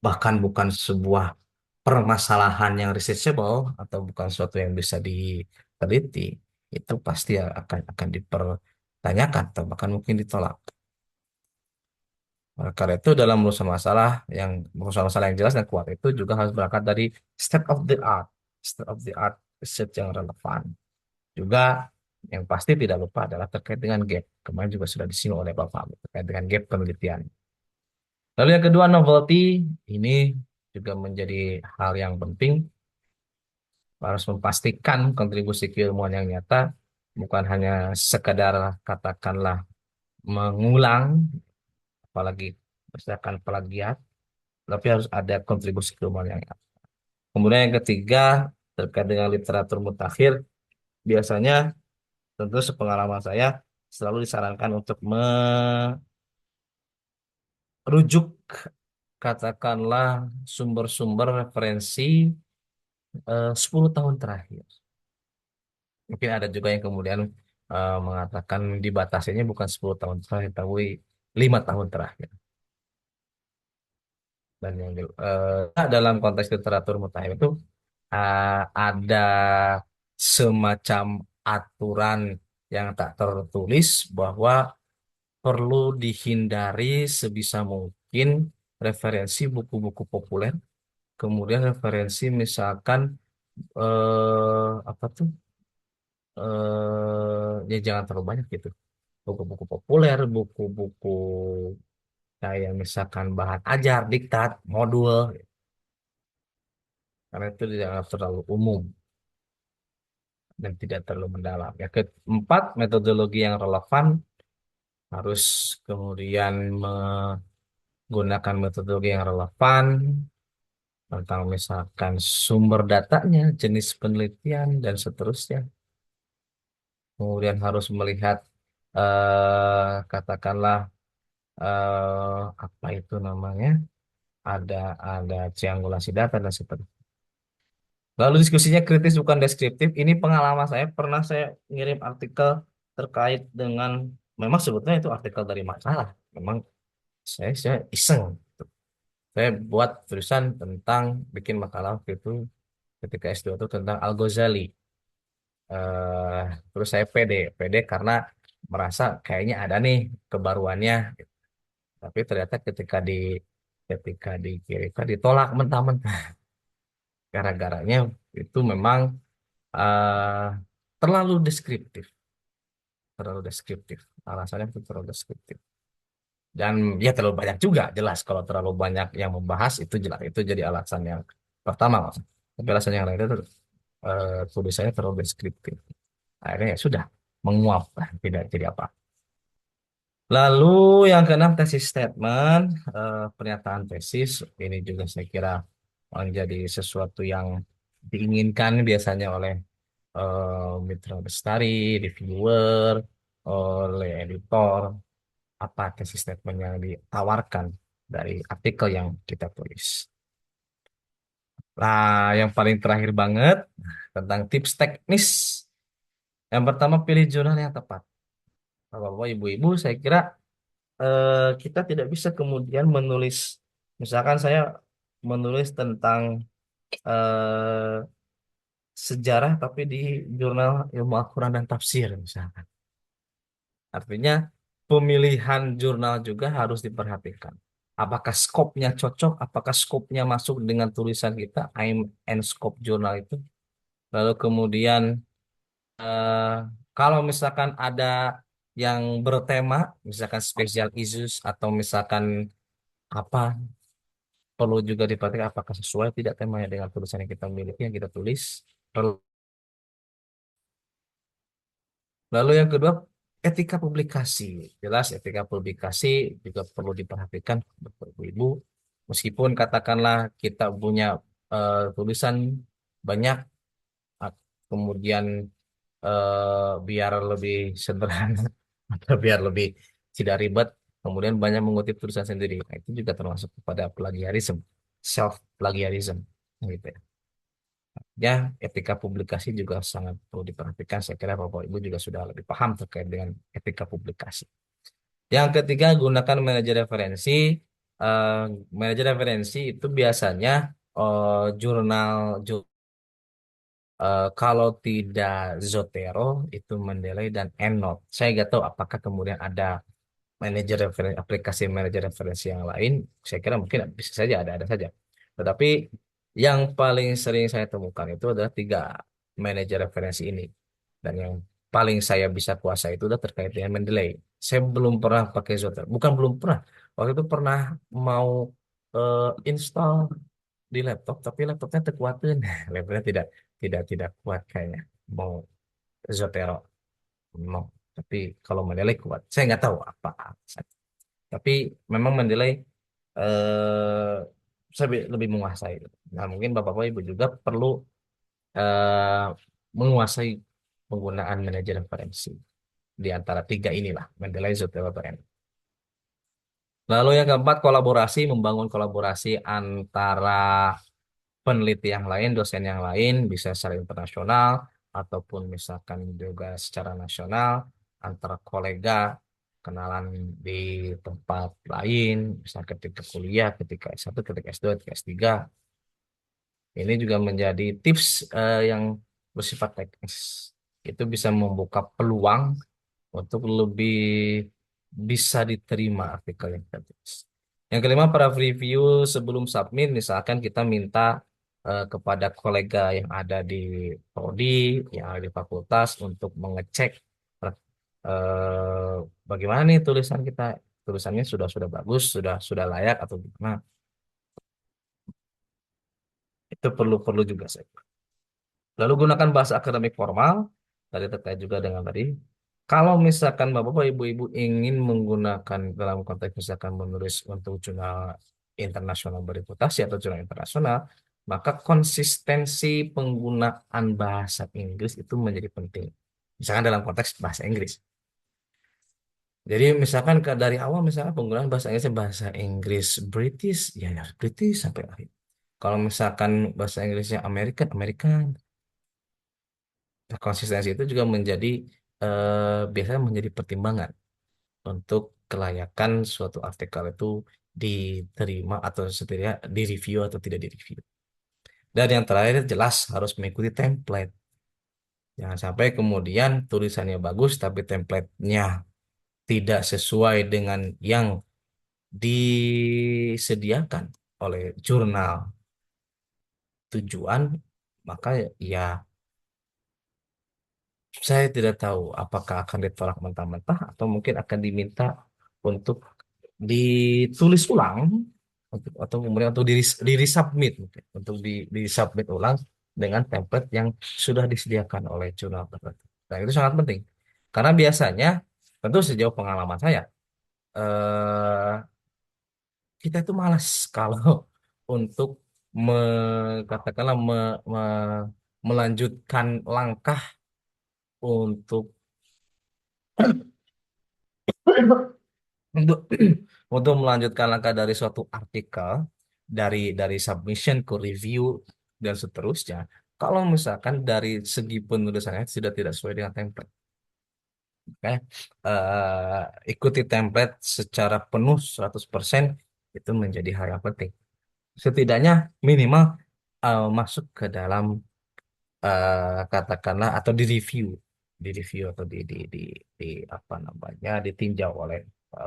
bahkan bukan sebuah permasalahan yang researchable atau bukan sesuatu yang bisa diteliti, itu pasti akan dipertanyakan atau bahkan mungkin ditolak. Karena itu dalam merumuskan masalah yang jelas dan kuat itu juga harus berangkat dari state of the art, state of the art research yang relevan. Juga yang pasti tidak lupa adalah terkait dengan gap. Kemarin juga sudah disinggung oleh Bapak terkait dengan gap penelitian. Lalu yang kedua novelty ini juga menjadi hal yang penting. Harus memastikan kontribusi keilmuan yang nyata bukan hanya sekadar katakanlah mengulang, apalagi berdasarkan plagiat, tapi harus ada kontribusi keilmuan yang nyata. Kemudian yang ketiga, terkait dengan literatur mutakhir, biasanya tentu sepengalaman saya selalu disarankan untuk merujuk katakanlah sumber-sumber referensi 10 tahun terakhir. Mungkin ada juga yang kemudian mengatakan dibatasinya bukan 10 tahun terakhir, tapi 5 tahun terakhir. Dan yang dalam konteks literatur mutakhir itu ada semacam aturan yang tak tertulis bahwa perlu dihindari sebisa mungkin referensi buku-buku populer, kemudian referensi misalkan apa tuh ya jangan terlalu banyak gitu. Buku-buku populer, buku-buku kayak misalkan bahan ajar, diktat, modul. karena itu dianggap terlalu umum dan tidak terlalu mendalam. Yang keempat, metodologi yang relevan harus kemudian menggunakan metodologi yang relevan tentang misalkan sumber datanya, jenis penelitian, dan seterusnya. Kemudian harus melihat katakanlah apa itu namanya, ada ada triangulasi data dan seterusnya. Lalu diskusinya kritis bukan deskriptif. Ini pengalaman saya, pernah saya ngirim artikel terkait dengan, memang sebetulnya itu artikel dari masalah. Memang saya iseng. Saya buat tulisan tentang, bikin makalah waktu itu ketika S2 itu tentang Al-Ghazali. Terus saya pede karena merasa kayaknya ada nih kebaruannya. Tapi ternyata ketika dikirimkan ditolak mentah-mentah. Gara-garanya itu memang eh, terlalu deskriptif, terlalu deskriptif. Alasannya itu terlalu deskriptif. Dan ya terlalu banyak juga, jelas kalau terlalu banyak yang membahas itu jelas itu jadi alasan yang pertama, Mas. Tapi alasan yang lain itu tulisannya terlalu deskriptif. Akhirnya ya sudah menguap, tidak jadi apa. Lalu yang keenam, tesis statement, pernyataan tesis ini juga saya kira menjadi sesuatu yang diinginkan biasanya oleh mitra bestari, reviewer, oleh editor, apa tesis statement yang ditawarkan dari artikel yang kita tulis. Nah, yang paling terakhir banget tentang tips teknis. Yang pertama, pilih jurnal yang tepat. Bapak-bapak, ibu-ibu, saya kira kita tidak bisa kemudian menulis, misalkan saya menulis tentang eh, sejarah tapi di jurnal ilmu Al-Quran dan tafsir misalkan. Artinya pemilihan jurnal juga harus diperhatikan. Apakah skopnya cocok, apakah skopnya masuk dengan tulisan kita, aim and scope jurnal itu. Lalu kemudian eh, kalau misalkan ada yang bertema, misalkan special issues atau misalkan apa, perlu juga diperhatikan apakah sesuai tidak temanya dengan tulisan yang kita miliki, yang kita tulis. Lalu yang kedua, etika publikasi. Jelas etika publikasi juga perlu diperhatikan Bapak Ibu. Meskipun katakanlah kita punya tulisan banyak, ah, kemudian biar lebih sederhana atau biar lebih tidak ribet, kemudian banyak mengutip tulisan sendiri. Nah, itu juga termasuk kepada plagiarism, self plagiarism, gitu ya. Ya, etika publikasi juga sangat perlu diperhatikan. Saya kira Bapak Ibu juga sudah lebih paham terkait dengan etika publikasi. Yang ketiga, gunakan manajer referensi. Eh, Manajer referensi itu biasanya jurnal, kalau tidak Zotero itu Mendeley dan EndNote. Saya nggak tahu apakah kemudian ada manajer referensi, aplikasi manajer referensi yang lain. Saya kira mungkin bisa saja ada saja. Tetapi yang paling sering saya temukan itu adalah tiga manajer referensi ini. Dan yang paling saya bisa kuasai itu udah terkait dengan Mendeley. Saya belum pernah pakai Zotero. Bukan belum pernah. Waktu itu pernah mau install di laptop, tapi laptopnya terkuatin. Laptopnya tidak kuat kayaknya. Mau Zotero. Mau. Tapi kalau Mendeley kuat. Saya nggak tahu apa. Tapi memang Mendeley saya lebih menguasai. Nah, mungkin Bapak-Bapak Ibu juga perlu eh, menguasai penggunaan manajer referensi di antara tiga inilah, Mendeley, Zotero, atau N. Lalu yang keempat, kolaborasi, membangun kolaborasi antara peneliti yang lain, dosen yang lain, bisa secara internasional ataupun misalkan juga secara nasional, antara kolega, kenalan di tempat lain, misalnya ketika kuliah, ketika S1, ketika S2, ketika S3. Ini juga menjadi tips yang bersifat teknis. Itu bisa membuka peluang untuk lebih bisa diterima artikel yang kita tulis. Yang kelima, para review sebelum submit, misalkan kita minta kepada kolega yang ada di prodi, yang ada di fakultas untuk mengecek bagaimana nih tulisan kita, tulisannya sudah bagus, sudah layak atau gimana. Itu perlu-perlu juga saya. Lalu gunakan bahasa akademik formal, tadi terkait juga dengan tadi. Kalau misalkan Bapak, Ibu-Ibu ingin menggunakan dalam konteks misalkan menulis untuk jurnal internasional bereputasi atau jurnal internasional, maka konsistensi penggunaan bahasa Inggris itu menjadi penting. Misalkan dalam konteks bahasa Inggris. Jadi misalkan dari awal misalkan penggunaan bahasa Inggrisnya bahasa Inggris British, ya ya British sampai akhir. Kalau misalkan bahasa Inggrisnya American, American. Nah, konsistensi itu juga menjadi biasanya menjadi pertimbangan untuk kelayakan suatu artikel itu diterima atau setidaknya direview atau tidak direview. Dan yang terakhir jelas harus mengikuti template. Jangan sampai kemudian tulisannya bagus tapi template-nya tidak sesuai dengan yang disediakan oleh jurnal tujuan, maka ya saya tidak tahu apakah akan ditolak mentah-mentah atau mungkin akan diminta untuk ditulis ulang atau kemudian untuk diri submit mungkin untuk di submit ulang dengan template yang sudah disediakan oleh jurnal tertentu. Nah, itu sangat penting karena biasanya tentu sejauh pengalaman saya eh, kita itu malas kalau untuk katakanlah melanjutkan langkah untuk untuk untuk melanjutkan langkah dari suatu artikel dari submission ke review dan seterusnya kalau misalkan dari segi penulisannya sudah tidak sesuai dengan template, oke. Ikuti template secara penuh 100% itu menjadi hal yang penting, setidaknya minimal masuk ke dalam katakanlah atau di review atau di apa namanya ditinjau oleh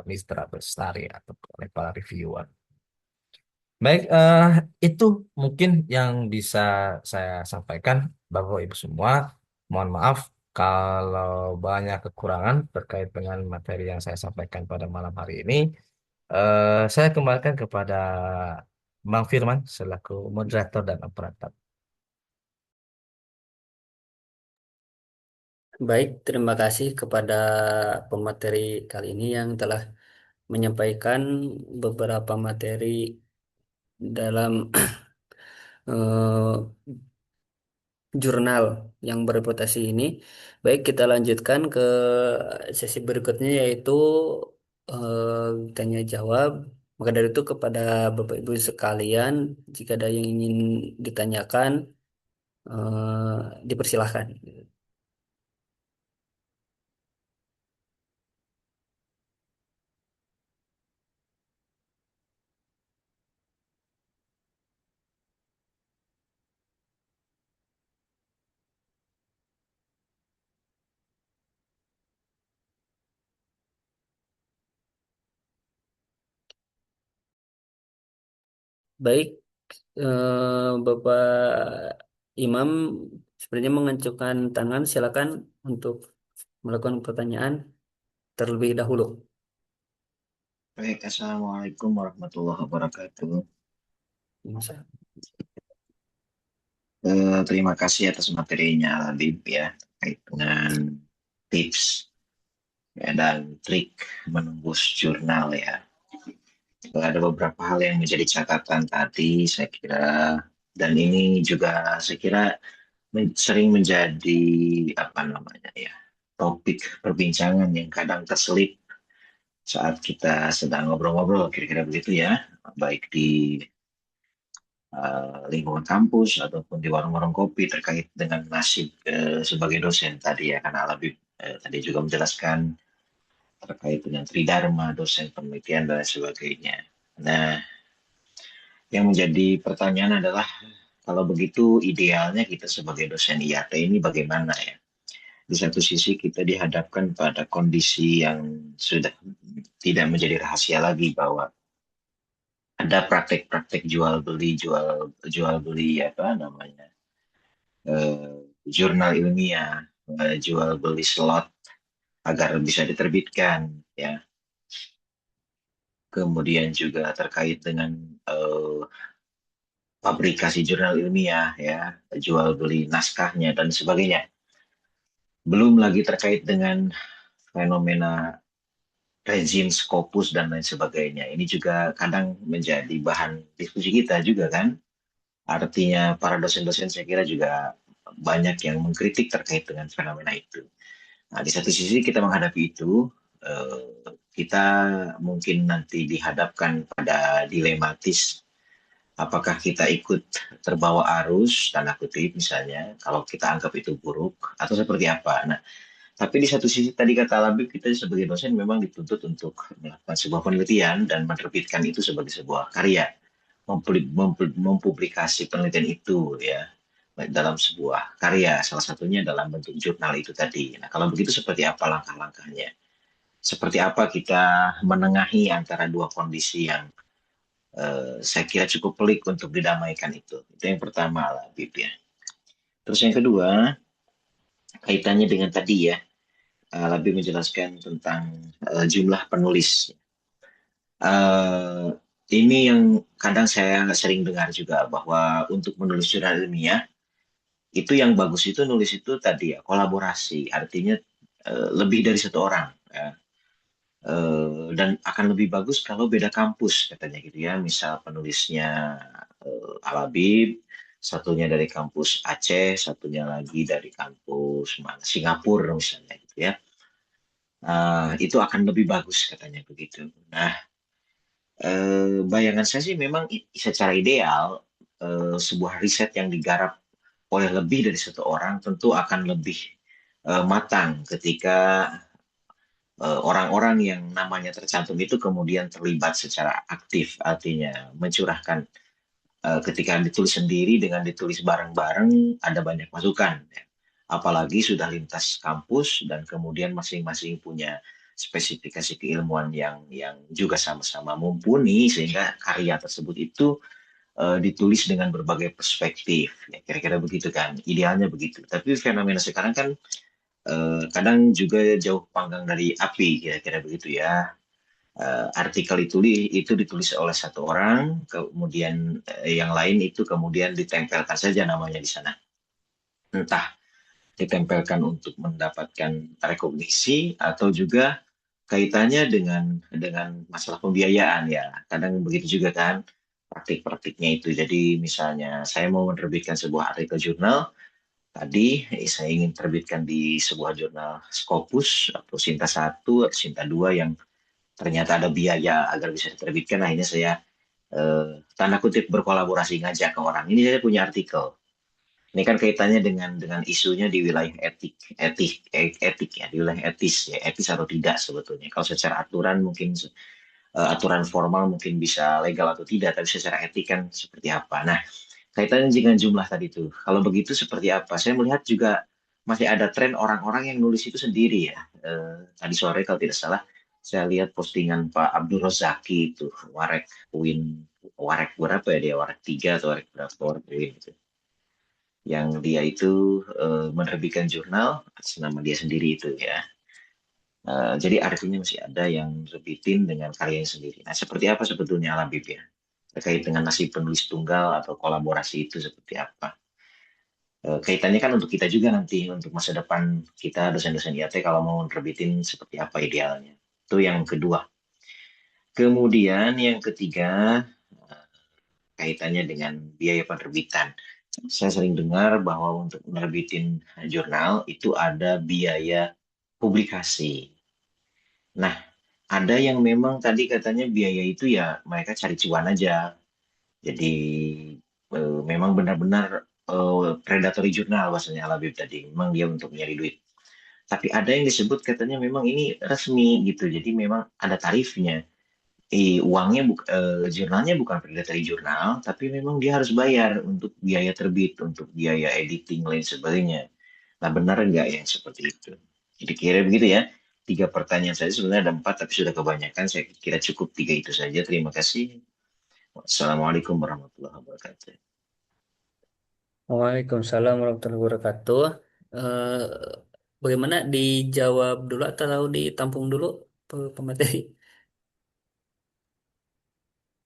Mitra Bestari atau oleh para reviewer. Baik, itu mungkin yang bisa saya sampaikan, Bapak Ibu semua. Mohon maaf kalau banyak kekurangan terkait dengan materi yang saya sampaikan pada malam hari ini. Saya kembalikan kepada Bang Firman selaku moderator dan operator. Baik, terima kasih kepada pemateri kali ini yang telah menyampaikan beberapa materi dalam eh, jurnal yang bereputasi ini. Baik, kita lanjutkan ke sesi berikutnya yaitu tanya jawab. Maka dari itu kepada Bapak Ibu sekalian, jika ada yang ingin ditanyakan, dipersilahkan. Baik, Bapak Imam sebenarnya mengacukan tangan. Silakan untuk melakukan pertanyaan terlebih dahulu. Baik, Assalamualaikum warahmatullahi wabarakatuh. Masa- Terima kasih atas materinya, Labib ya, terkait dengan tips ya, dan trik menembus jurnal ya. Ada beberapa hal yang menjadi catatan tadi, saya kira, dan ini juga saya kira sering menjadi apa namanya ya, topik perbincangan yang kadang terselip saat kita sedang ngobrol-ngobrol, kira-kira begitu ya, baik di lingkungan kampus ataupun di warung-warung kopi terkait dengan nasib sebagai dosen tadi ya karena lebih tadi juga menjelaskan terkait dengan tridharma dosen penelitian dan sebagainya. Nah, yang menjadi pertanyaan adalah kalau begitu idealnya kita sebagai dosen IAT ini bagaimana ya? Di satu sisi kita dihadapkan pada kondisi yang sudah tidak menjadi rahasia lagi bahwa ada praktek-praktek jual jual beli apa namanya eh, jurnal ilmiah, jual beli slot agar bisa diterbitkan, ya. Kemudian juga terkait dengan eh, fabrikasi jurnal ilmiah, ya, jual beli naskahnya dan sebagainya. Belum lagi terkait dengan fenomena rezim Scopus dan lain sebagainya. Ini juga kadang menjadi bahan diskusi kita juga kan. Artinya para dosen-dosen saya kira juga banyak yang mengkritik terkait dengan fenomena itu. Nah, di satu sisi kita menghadapi itu, kita mungkin nanti dihadapkan pada dilematis apakah kita ikut terbawa arus, tanda kutip misalnya, kalau kita anggap itu buruk, atau seperti apa. Nah, tapi di satu sisi tadi kata Labib, kita sebagai dosen memang dituntut untuk melakukan sebuah penelitian dan menerbitkan itu sebagai sebuah karya, mempublikasi penelitian itu ya dalam sebuah karya, salah satunya dalam bentuk jurnal itu tadi. Nah, kalau begitu seperti apa langkah-langkahnya? Seperti apa kita menengahi antara dua kondisi yang saya kira cukup pelik untuk didamaikan itu. Itu yang pertama lah, Bib ya. Terus yang kedua, kaitannya dengan tadi ya, lebih menjelaskan tentang jumlah penulis. Uh, ini yang kadang saya sering dengar juga bahwa untuk menulis jurnal ilmiah itu yang bagus itu nulis itu tadi ya kolaborasi, artinya lebih dari satu orang. Ya. Dan akan lebih bagus kalau beda kampus katanya gitu ya. Misal penulisnya Alabib, satunya dari kampus Aceh, satunya lagi dari kampus mana Singapura misalnya gitu ya. Itu akan lebih bagus katanya begitu. Nah, bayangan saya sih memang secara ideal sebuah riset yang digarap oleh lebih dari satu orang tentu akan lebih matang ketika orang-orang yang namanya tercantum itu kemudian terlibat secara aktif, artinya mencurahkan ketika ditulis sendiri dengan ditulis bareng-bareng ada banyak masukan. Ya. Apalagi sudah lintas kampus dan kemudian masing-masing punya spesifikasi keilmuan yang juga sama-sama mumpuni sehingga karya tersebut itu ditulis dengan berbagai perspektif. Ya, kira-kira begitu kan, idealnya begitu. Tapi fenomena sekarang kan kadang juga jauh panggang dari api, kira-kira begitu ya. Artikel itu ditulis oleh satu orang, kemudian yang lain itu kemudian ditempelkan saja namanya di sana. Entah ditempelkan untuk mendapatkan rekognisi atau juga kaitannya dengan masalah pembiayaan ya. Kadang begitu juga kan praktik-praktiknya itu. Jadi misalnya saya mau menerbitkan sebuah artikel jurnal, tadi saya ingin terbitkan di sebuah jurnal Scopus atau Sinta satu atau Sinta 2 yang ternyata ada biaya agar bisa diterbitkan. Akhirnya saya tanda kutip berkolaborasi ngajak ke orang. Ini saya punya artikel. Ini kan kaitannya dengan isunya di wilayah etik ya, di wilayah etis ya, etis atau tidak sebetulnya. Kalau secara aturan mungkin aturan formal mungkin bisa legal atau tidak, tapi secara etik kan seperti apa. Nah, kaitannya dengan jumlah tadi itu. Kalau begitu seperti apa? Saya melihat juga masih ada tren orang-orang yang nulis itu sendiri ya. Tadi sore kalau tidak salah saya lihat postingan Pak Abdul Rozaki itu Warek Win Warek berapa ya dia Warek 3 atau Warek berapa Warek Win itu. Yang dia itu menerbitkan jurnal atas nama dia sendiri itu ya. Jadi artinya masih ada yang terbitin dengan karyanya sendiri. Nah, seperti apa sebetulnya Labib ya? Terkait dengan nasib penulis tunggal atau kolaborasi itu seperti apa? Kaitannya kan untuk kita juga nanti, untuk masa depan kita dosen-dosen IAT kalau mau terbitin seperti apa idealnya. Itu yang kedua. Kemudian yang ketiga, eh, kaitannya dengan biaya penerbitan. Saya sering dengar bahwa untuk menerbitin jurnal itu ada biaya publikasi. Nah, ada yang memang tadi katanya biaya itu ya mereka cari cuan aja. Jadi memang benar-benar predatory jurnal bahasanya Labib tadi. Memang dia untuk nyari duit. Tapi ada yang disebut katanya memang ini resmi gitu. Jadi memang ada tarifnya. Uangnya jurnalnya bukan predatory jurnal, tapi memang dia harus bayar untuk biaya terbit, untuk biaya editing lain sebagainya. Nah, benar nggak yang seperti itu? Jadi kira begitu ya. Tiga pertanyaan saya sebenarnya ada empat, tapi sudah kebanyakan. Saya kira cukup tiga itu saja. Terima kasih. Assalamualaikum warahmatullahi wabarakatuh. Waalaikumsalam warahmatullahi wabarakatuh. Eh, Bagaimana dijawab dulu atau ditampung dulu pemateri?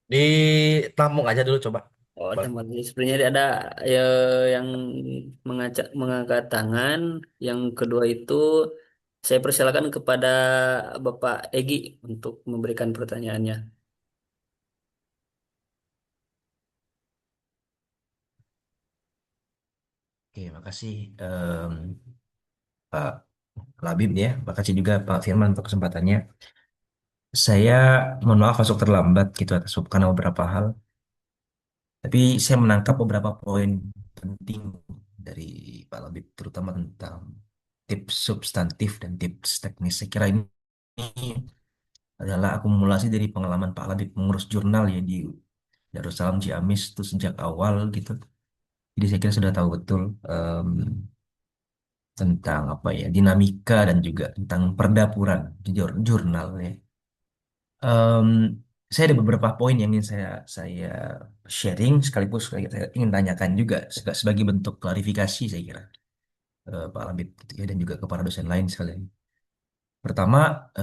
Ditampung aja dulu coba. tempat sebenarnya ada ya yang mengangkat tangan. Yang kedua itu saya persilakan kepada Bapak Egi untuk memberikan pertanyaannya. Oke, makasih Pak Labib ya. Makasih juga Pak Firman untuk kesempatannya. Saya mohon maaf masuk terlambat gitu atas karena beberapa hal. Tapi saya menangkap beberapa poin penting dari Pak Labib, terutama tentang tips substantif dan tips teknis. Saya kira ini adalah akumulasi dari pengalaman Pak Labib mengurus jurnal ya di Darussalam Ciamis itu sejak awal gitu. Jadi saya kira sudah tahu betul em, tentang apa ya dinamika dan juga tentang perdapuran di jurnal ya. Em, saya ada beberapa poin yang ingin saya sharing sekaligus saya ingin tanyakan juga sebagai bentuk klarifikasi saya kira Pak Labib gitu ya, dan juga kepada dosen lain sekalian. Pertama,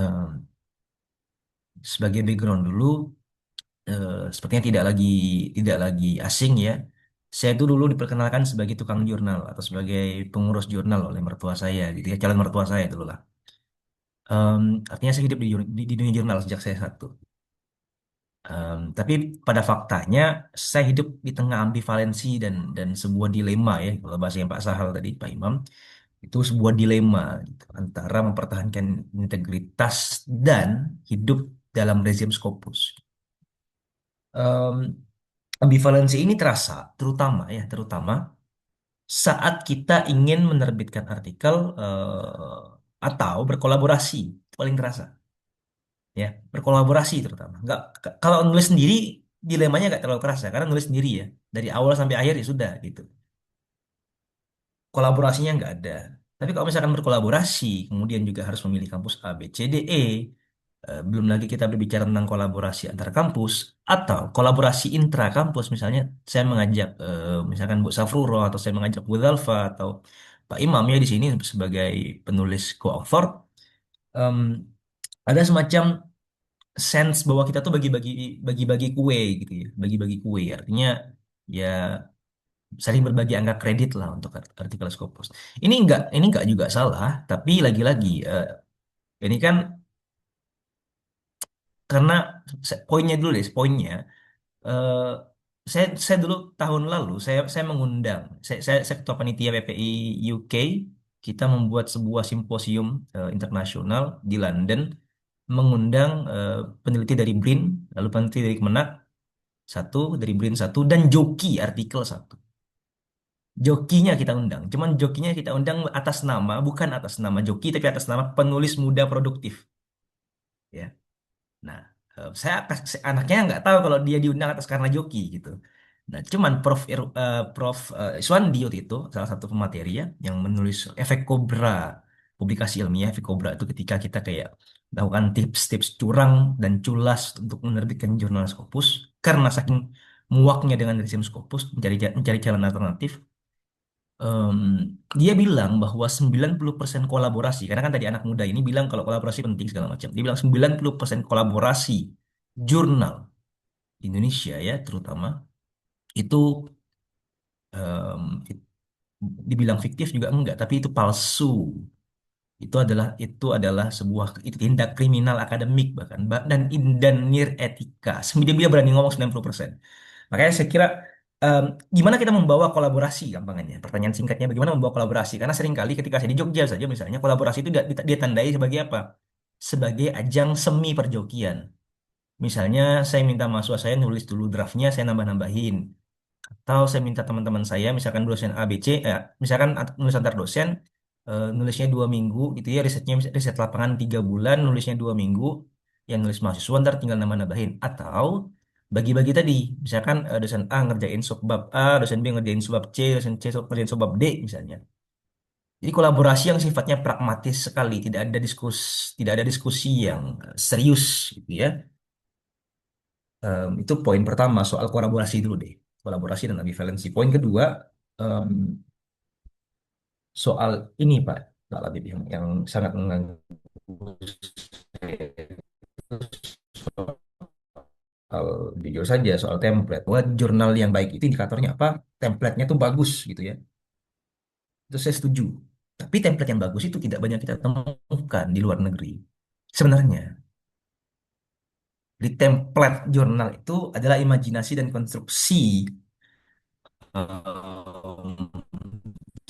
sebagai background dulu, sepertinya tidak lagi asing ya. Saya itu dulu diperkenalkan sebagai tukang jurnal atau sebagai pengurus jurnal oleh mertua saya gitu ya, calon mertua saya dulu lah. Artinya saya hidup di dunia jurnal sejak saya satu. Tapi pada faktanya saya hidup di tengah ambivalensi dan sebuah dilema ya, kalau bahasa yang Pak Sahal tadi, Pak Imam, itu sebuah dilema gitu, antara mempertahankan integritas dan hidup dalam rezim Scopus. Em, Ambivalensi ini terasa, terutama saat kita ingin menerbitkan artikel atau berkolaborasi, itu paling terasa. Ya, berkolaborasi terutama. Kalau nulis sendiri dilemanya nggak terlalu kerasa karena nulis sendiri ya dari awal sampai akhir ya sudah gitu. Kolaborasinya nggak ada. Tapi kalau misalkan berkolaborasi, kemudian juga harus memilih kampus A, B, C, D, E. Belum lagi kita berbicara tentang kolaborasi antar kampus atau kolaborasi intra kampus. Misalnya saya mengajak misalkan Bu Safruro atau saya mengajak Bu Zalfa atau Pak Imam ya di sini sebagai penulis co-author. Em, ada semacam sense bahwa kita tuh bagi-bagi kue gitu ya, bagi-bagi kue. Artinya ya saling berbagi angka kredit lah untuk artikel Scopus. Ini enggak juga salah, tapi lagi-lagi ini kan karena poinnya dulu deh, poinnya. eh, saya dulu tahun lalu saya mengundang saya ketua panitia PPI UK. Kita membuat sebuah simposium internasional di London, mengundang peneliti dari BRIN, lalu peneliti dari Kemenak satu, dari BRIN satu, dan joki artikel satu. Jokinya kita undang, cuman jokinya kita undang atas nama, bukan atas nama joki, tapi atas nama penulis muda produktif. Ya, nah anaknya nggak tahu kalau dia diundang atas karena joki gitu. Nah, cuman Prof. Iswandi waktu itu salah satu pemateri ya yang menulis efek kobra, publikasi ilmiah efek kobra itu ketika kita kayak melakukan tips-tips curang dan culas untuk menerbitkan jurnal Scopus karena saking muaknya dengan rezim Scopus mencari jalan alternatif. em, Dia bilang bahwa 90% kolaborasi, karena kan tadi anak muda ini bilang kalau kolaborasi penting segala macam. Dia bilang 90% kolaborasi jurnal di Indonesia ya terutama itu em, dibilang fiktif juga enggak, tapi itu palsu. Itu adalah sebuah itu tindak kriminal akademik bahkan dan nir etika. Dia berani ngomong 90%. Makanya saya kira em, gimana kita membawa kolaborasi gampangannya. Pertanyaan singkatnya bagaimana membawa kolaborasi? Karena seringkali ketika saya di Jogja saja misalnya kolaborasi itu dia tandai sebagai apa? Sebagai ajang semi perjokian. Misalnya saya minta mahasiswa saya nulis dulu draftnya, saya nambah-nambahin. Atau saya minta teman-teman saya, misalkan dosen A, B, C, misalkan nulis antar dosen, nulisnya 2 minggu, gitu ya, riset lapangan 3 bulan, nulisnya 2 minggu, yang nulis mahasiswa ntar tinggal nambah-nambahin. Atau bagi-bagi tadi, misalkan dosen A ngerjain subbab A, dosen B ngerjain subbab C, dosen C ngerjain subbab D, misalnya. Jadi kolaborasi yang sifatnya pragmatis sekali, tidak ada diskusi yang serius, gitu ya. Itu poin pertama soal kolaborasi dulu deh, kolaborasi dan ambivalensi. Poin kedua, em, soal ini Pak Labib yang sangat mengganggu saya, soal jujur saja soal template. Bahwa jurnal yang baik itu indikatornya apa? Template-nya tuh bagus gitu ya. Itu saya setuju. Tapi template yang bagus itu tidak banyak kita temukan di luar negeri. Sebenarnya, di template jurnal itu adalah imajinasi dan konstruksi em,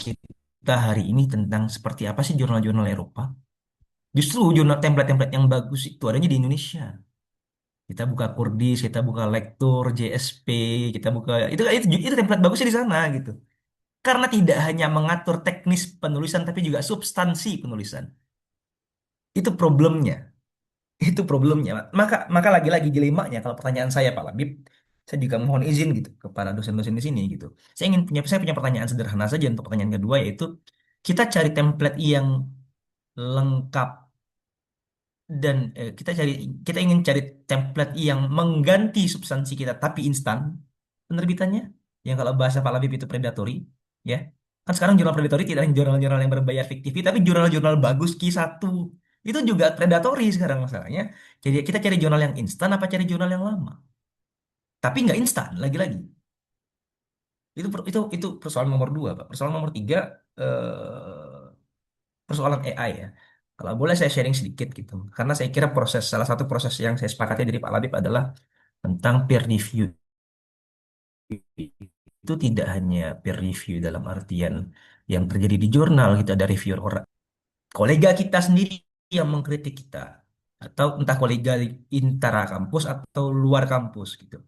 kita hari ini tentang seperti apa sih jurnal-jurnal Eropa. Justru jurnal template-template yang bagus itu adanya di Indonesia. Kita buka Kurdis, kita buka Lektur, JSP, kita buka itu template bagusnya di sana gitu. Karena tidak hanya mengatur teknis penulisan tapi juga substansi penulisan. Itu problemnya. Itu problemnya. Maka maka lagi-lagi dilemanya kalau pertanyaan saya Pak Labib, saya juga mohon izin gitu kepada dosen-dosen di sini gitu. Saya punya pertanyaan sederhana saja untuk pertanyaan kedua yaitu kita cari template yang lengkap dan kita ingin cari template yang mengganti substansi kita tapi instan penerbitannya yang kalau bahasa Pak Labib itu predatory ya. Kan sekarang jurnal predatory tidak hanya jurnal-jurnal yang berbayar fiktif tapi jurnal-jurnal bagus Q1 itu juga predatory sekarang masalahnya. Jadi kita cari jurnal yang instan apa cari jurnal yang lama? Tapi nggak instan lagi-lagi. Itu persoalan nomor dua, Pak. Persoalan nomor tiga, persoalan AI ya. Kalau boleh saya sharing sedikit gitu. Karena saya kira salah satu proses yang saya sepakati dari Pak Labib adalah tentang peer review. Itu tidak hanya peer review dalam artian yang terjadi di jurnal, kita ada reviewer orang, kolega kita sendiri yang mengkritik kita. Atau entah kolega di intara kampus atau luar kampus gitu.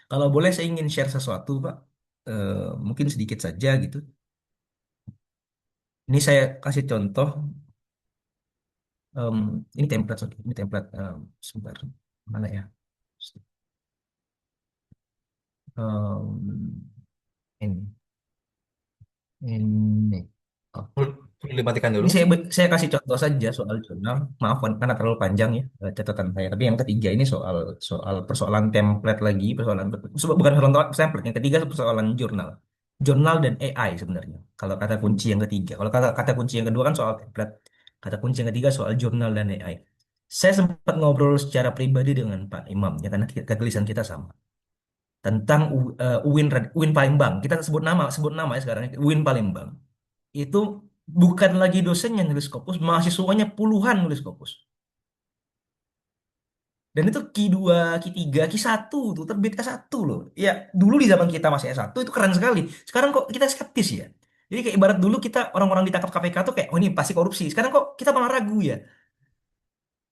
Kalau boleh saya ingin share sesuatu, Pak. Mungkin sedikit saja gitu. Ini saya kasih contoh. em, ini template, sorry. Ini template. Sebentar, mana ya? Em, ini, ini. Oh, Perlu dimatikan ini dulu. saya kasih contoh saja soal jurnal. Maaf karena terlalu panjang ya catatan saya. Tapi yang ketiga ini soal soal persoalan template lagi, bukan persoalan template. Yang ketiga persoalan jurnal, jurnal dan AI sebenarnya. Kalau kata kunci yang ketiga, kalau kata kunci yang kedua kan soal template. Kata kunci yang ketiga soal jurnal dan AI. Saya sempat ngobrol secara pribadi dengan Pak Imam ya karena kegelisahan kita sama tentang UIN Palembang. Kita sebut nama ya sekarang UIN Palembang itu bukan lagi dosen yang nulis Scopus, mahasiswanya puluhan nulis Scopus. Dan itu Q2, Q3, Q1 tuh terbit K1 loh. Ya, dulu di zaman kita masih S1 itu keren sekali. Sekarang kok kita skeptis ya. Jadi kayak ibarat dulu kita orang-orang ditangkap KPK tuh kayak, oh ini pasti korupsi. Sekarang kok kita malah ragu ya.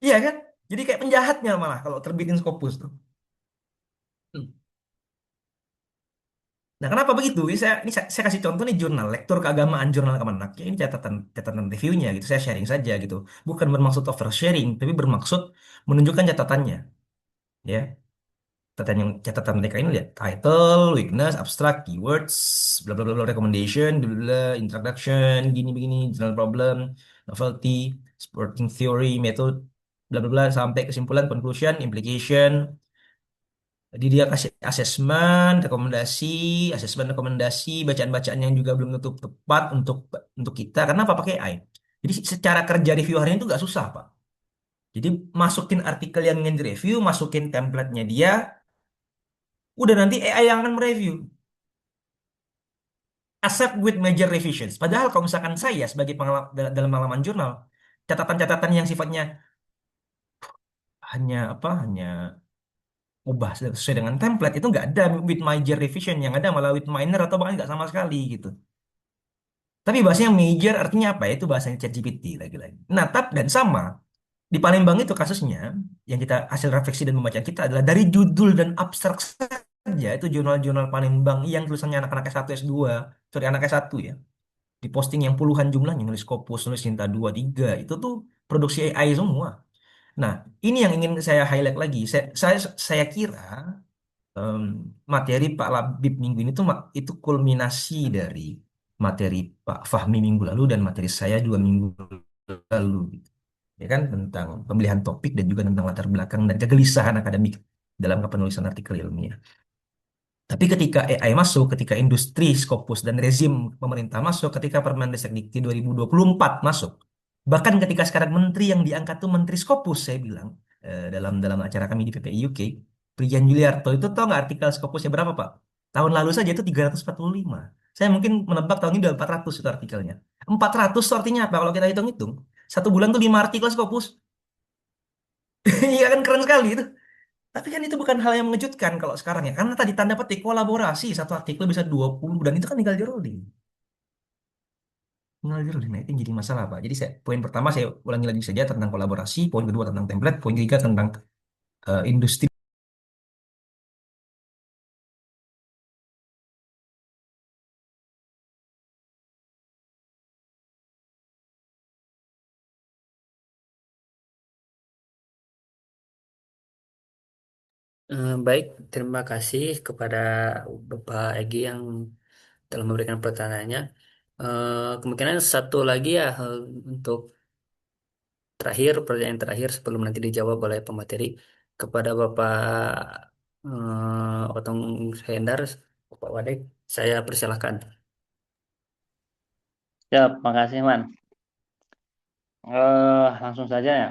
Iya kan? Jadi kayak penjahatnya malah kalau terbitin Scopus tuh. Hmm. Nah, kenapa begitu? Ini saya kasih contoh nih jurnal, lektur keagamaan jurnal Kemenak. Ya, ini catatan catatan reviewnya gitu. Saya sharing saja gitu. Bukan bermaksud oversharing, tapi bermaksud menunjukkan catatannya. Ya, catatan mereka ini lihat title, weakness, abstract, keywords, bla bla bla bla, recommendation, bla bla bla, introduction, gini begini, general problem, novelty, supporting theory, method, bla bla bla sampai kesimpulan, conclusion, implication. Jadi dia kasih asesmen rekomendasi, bacaan-bacaan yang juga belum tentu tepat untuk kita. Karena apa pakai AI? Jadi secara kerja review hari ini itu nggak susah, Pak. Jadi masukin artikel yang ingin direview, masukin template-nya dia, udah nanti AI yang akan mereview. Accept with major revisions. Padahal kalau misalkan saya sebagai dalam pengalaman jurnal, catatan-catatan yang sifatnya hanya ubah sesuai dengan template itu nggak ada with major revision, yang ada malah with minor atau bahkan nggak sama sekali gitu. Tapi bahasanya major artinya apa? Itu bahasanya ChatGPT lagi-lagi. Nah, dan sama di Palembang itu kasusnya yang kita hasil refleksi dan pembacaan kita adalah dari judul dan abstrak saja itu jurnal-jurnal Palembang yang tulisannya anak-anak S1 S2, sorry anak S1 ya. Di posting yang puluhan jumlahnya nulis Scopus, nulis Sinta 2 3 itu tuh produksi AI semua. Nah, ini yang ingin saya highlight lagi. Saya kira em, materi Pak Labib minggu ini tuh itu kulminasi dari materi Pak Fahmi minggu lalu dan materi saya 2 minggu lalu gitu. Ya kan tentang pemilihan topik dan juga tentang latar belakang dan kegelisahan akademik dalam penulisan artikel ilmiah. Tapi ketika AI masuk, ketika industri Scopus dan rezim pemerintah masuk, ketika Permendikti 2024 masuk, bahkan ketika sekarang menteri yang diangkat tuh menteri Scopus, saya bilang dalam dalam acara kami di PPI UK, Prijan Juliarto itu tahu nggak artikel Scopusnya berapa, Pak? Tahun lalu saja itu 345. Saya mungkin menebak tahun ini udah 400 itu artikelnya. 400 itu artinya apa kalau kita hitung-hitung? Satu bulan tuh 5 artikel Scopus. Iya kan keren sekali itu. Tapi kan itu bukan hal yang mengejutkan kalau sekarang ya. Karena tadi tanda petik kolaborasi. Satu artikel bisa 20 dan itu kan tinggal di-rolling. Tinggal di-rolling. Nah itu yang jadi masalah, Pak. Jadi poin pertama saya ulangi lagi saja tentang kolaborasi. Poin kedua tentang template. Poin ketiga tentang industri. Baik, terima kasih kepada Bapak Egi yang telah memberikan pertanyaannya. Kemungkinan satu lagi ya untuk pertanyaan terakhir sebelum nanti dijawab oleh pemateri kepada Bapak Otong Hendar, Bapak Wadek, saya persilahkan. Siap, makasih Man. Langsung saja ya,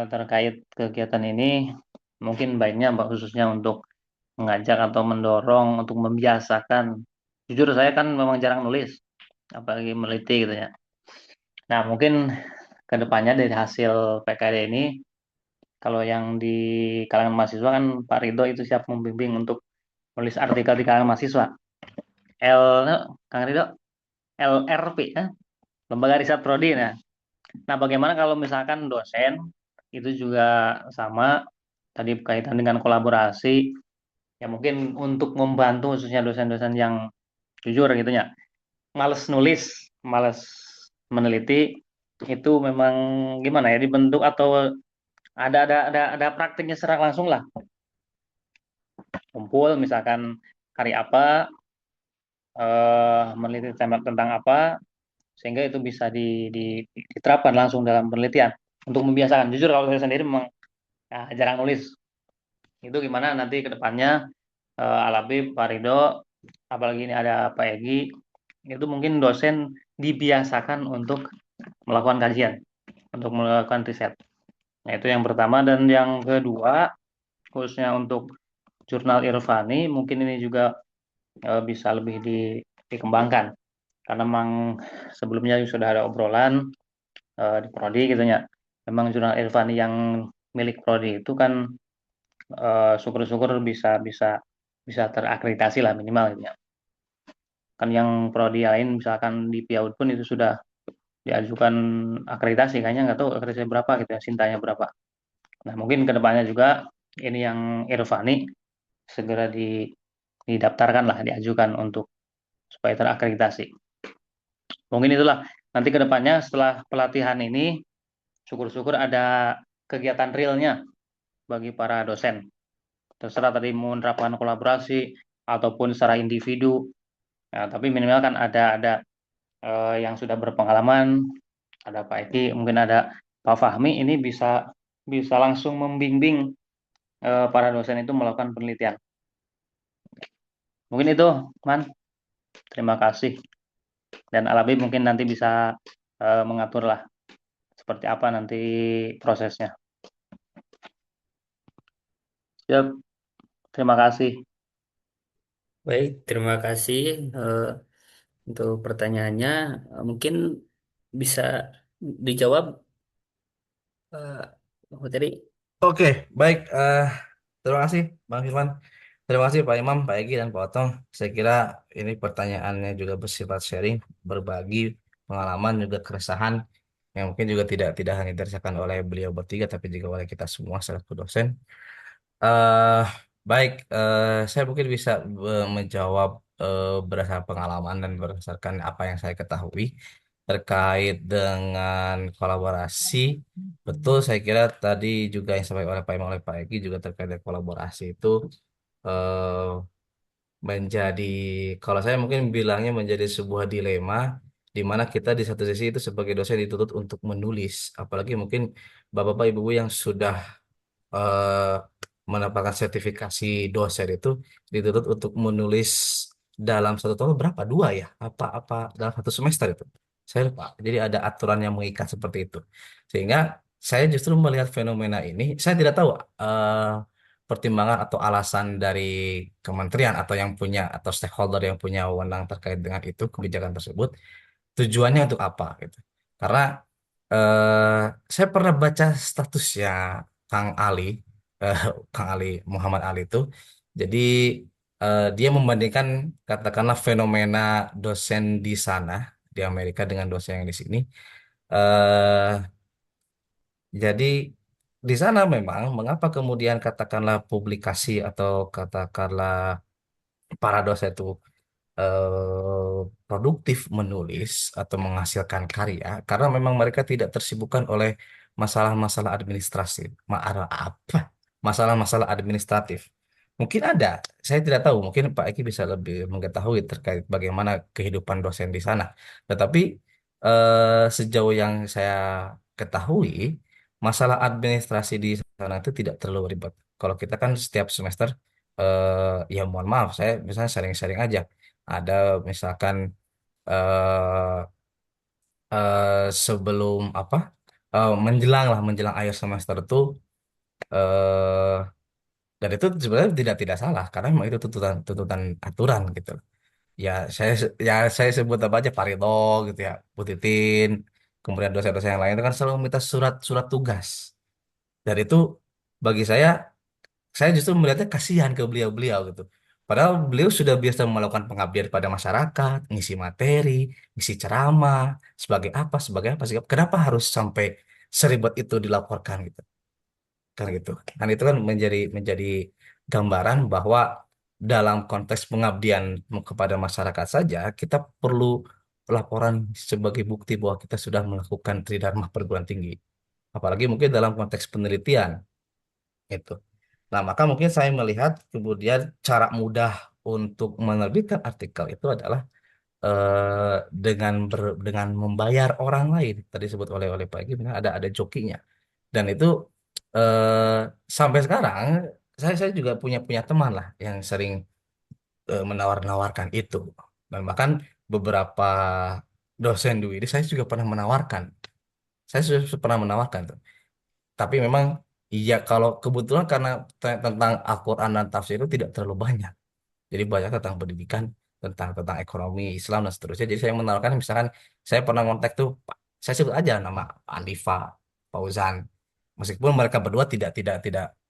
terkait kegiatan ini, mungkin baiknya Mbak khususnya untuk mengajak atau mendorong untuk membiasakan. Jujur saya kan memang jarang nulis, apalagi meliti gitu ya. Nah mungkin kedepannya dari hasil PKD ini, kalau yang di kalangan mahasiswa kan Pak Ridho itu siap membimbing untuk nulis artikel di kalangan mahasiswa. L, Kang Ridho, LRP, Lembaga Riset Prodi. Nah, bagaimana kalau misalkan dosen itu juga sama tadi berkaitan dengan kolaborasi, ya mungkin untuk membantu khususnya dosen-dosen yang jujur gitu ya, males nulis, males meneliti, itu memang gimana ya dibentuk atau ada praktiknya secara langsung lah, kumpul misalkan hari apa, meneliti tema tentang apa, sehingga itu bisa diterapkan langsung dalam penelitian untuk membiasakan. Jujur kalau saya sendiri memang ya, jarang nulis. Itu gimana nanti ke depannya Alabib, Pak Ridho, apalagi ini ada Pak Egi, itu mungkin dosen dibiasakan untuk melakukan kajian, untuk melakukan riset. Nah itu yang pertama. Dan yang kedua, khususnya untuk jurnal Irfani, mungkin ini juga bisa lebih dikembangkan. Karena memang sebelumnya sudah ada obrolan di Prodi gitu ya. Memang jurnal Irfani yang milik Prodi itu kan syukur-syukur bisa bisa bisa terakreditasi lah minimal gitu ya. Kan yang prodi lain misalkan di PIAUD pun itu sudah diajukan akreditasi, kayaknya nggak tahu akreditasi berapa gitu ya, sintanya berapa. Nah mungkin kedepannya juga ini yang Irfani segera didaftarkan lah, diajukan untuk supaya terakreditasi. Mungkin itulah nanti kedepannya setelah pelatihan ini syukur-syukur ada kegiatan realnya bagi para dosen. Terserah tadi mau menerapkan kolaborasi ataupun secara individu. Nah, tapi minimal kan ada yang sudah berpengalaman, ada Pak Eki, mungkin ada Pak Fahmi, ini bisa bisa langsung membimbing para dosen itu melakukan penelitian. Mungkin itu, Man. Terima kasih. Dan Alabi mungkin nanti bisa mengatur lah seperti apa nanti prosesnya. Siap. Terima kasih. Baik, terima kasih untuk pertanyaannya. Mungkin bisa dijawab materi. Oke, baik. Terima kasih, Bang Firman. Terima kasih Pak Imam, Pak Egi, dan Pak Otong. Saya kira ini pertanyaannya juga bersifat sharing, berbagi pengalaman, juga keresahan yang mungkin juga tidak tidak hanya dirasakan oleh beliau bertiga, tapi juga oleh kita semua selaku dosen. eh Baik, saya mungkin bisa menjawab berdasarkan pengalaman dan berdasarkan apa yang saya ketahui terkait dengan kolaborasi. Betul, saya kira tadi juga yang disampaikan oleh Pak Imam oleh Pak Egi juga terkait dengan kolaborasi itu eh, menjadi, kalau saya mungkin bilangnya menjadi sebuah dilema di mana kita di satu sisi itu sebagai dosen dituntut untuk menulis, apalagi mungkin bapak-bapak ibu-ibu yang sudah eh, mendapatkan sertifikasi dosen itu dituntut untuk menulis dalam satu tahun berapa, dua ya, apa dalam satu semester itu saya lupa, jadi ada aturan yang mengikat seperti itu, sehingga saya justru melihat fenomena ini, saya tidak tahu pertimbangan atau alasan dari kementerian atau yang punya atau stakeholder yang punya wewenang terkait dengan itu kebijakan tersebut tujuannya untuk apa gitu. Karena eh, saya pernah baca statusnya Kang Ali, eh, Kang Ali Muhammad Ali itu, jadi dia membandingkan katakanlah fenomena dosen di sana di Amerika dengan dosen yang di sini. eh jadi di sana memang mengapa kemudian katakanlah publikasi atau katakanlah para dosen itu produktif menulis atau menghasilkan karya karena memang mereka tidak tersibukkan oleh masalah-masalah administrasi, apa? Masalah-masalah administratif. Mungkin ada, saya tidak tahu. Mungkin Pak Eki bisa lebih mengetahui terkait bagaimana kehidupan dosen di sana. Tetapi sejauh yang saya ketahui, masalah administrasi di sana itu tidak terlalu ribet. Kalau kita kan setiap semester, ya mohon maaf, saya misalnya sharing-sharing aja ada misalkan eh sebelum apa menjelang akhir semester itu eh dan itu sebenarnya tidak salah karena memang itu tuntutan tuntutan aturan gitu. Ya saya sebut apa aja Parido gitu ya, Bu Titin, kemudian dosen-dosen yang lain itu kan selalu minta surat tugas. Dan itu bagi saya justru melihatnya kasihan ke beliau-beliau gitu. Padahal beliau sudah biasa melakukan pengabdian pada masyarakat, ngisi materi, ngisi ceramah, sebagai apa sih? Kenapa harus sampai seribet itu dilaporkan gitu? Kan gitu. Kan itu kan menjadi gambaran bahwa dalam konteks pengabdian kepada masyarakat saja kita perlu laporan sebagai bukti bahwa kita sudah melakukan tridharma perguruan tinggi. Apalagi mungkin dalam konteks penelitian itu. Nah, maka mungkin saya melihat kemudian cara mudah untuk menerbitkan artikel itu adalah dengan membayar orang lain. Tadi disebut oleh Pak Egy, benar, ada jokinya. Dan itu eh, sampai sekarang saya juga punya punya teman lah yang sering menawar-nawarkan itu. Dan bahkan beberapa dosen di UID saya juga pernah menawarkan. Saya sudah pernah menawarkan tuh. Tapi memang iya kalau kebetulan karena tentang Al-Quran dan tafsir itu tidak terlalu banyak. Jadi banyak tentang pendidikan, tentang ekonomi Islam dan seterusnya. Jadi saya menawarkan misalkan saya pernah kontak tuh, saya sebut aja nama Pak Andifa, Fauzan. Meskipun mereka berdua tidak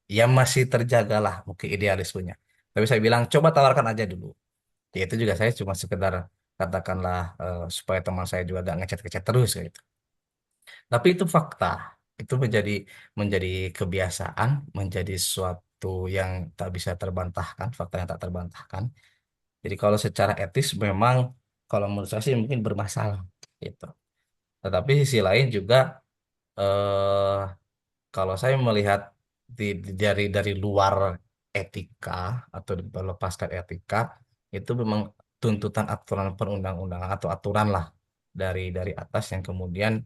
ya masih terjagalah mungkin idealismenya. Tapi saya bilang coba tawarkan aja dulu. Ya itu juga saya cuma sekedar katakanlah supaya teman saya juga gak ngechat-ngechat terus gitu. Tapi itu fakta. Itu menjadi kebiasaan, menjadi suatu yang tak bisa terbantahkan, fakta yang tak terbantahkan. Jadi kalau secara etis memang kalau menurut saya sih mungkin bermasalah gitu. Tetapi sisi lain juga eh, kalau saya melihat dari luar etika atau melepaskan etika itu memang tuntutan aturan perundang-undangan atau aturan lah dari atas yang kemudian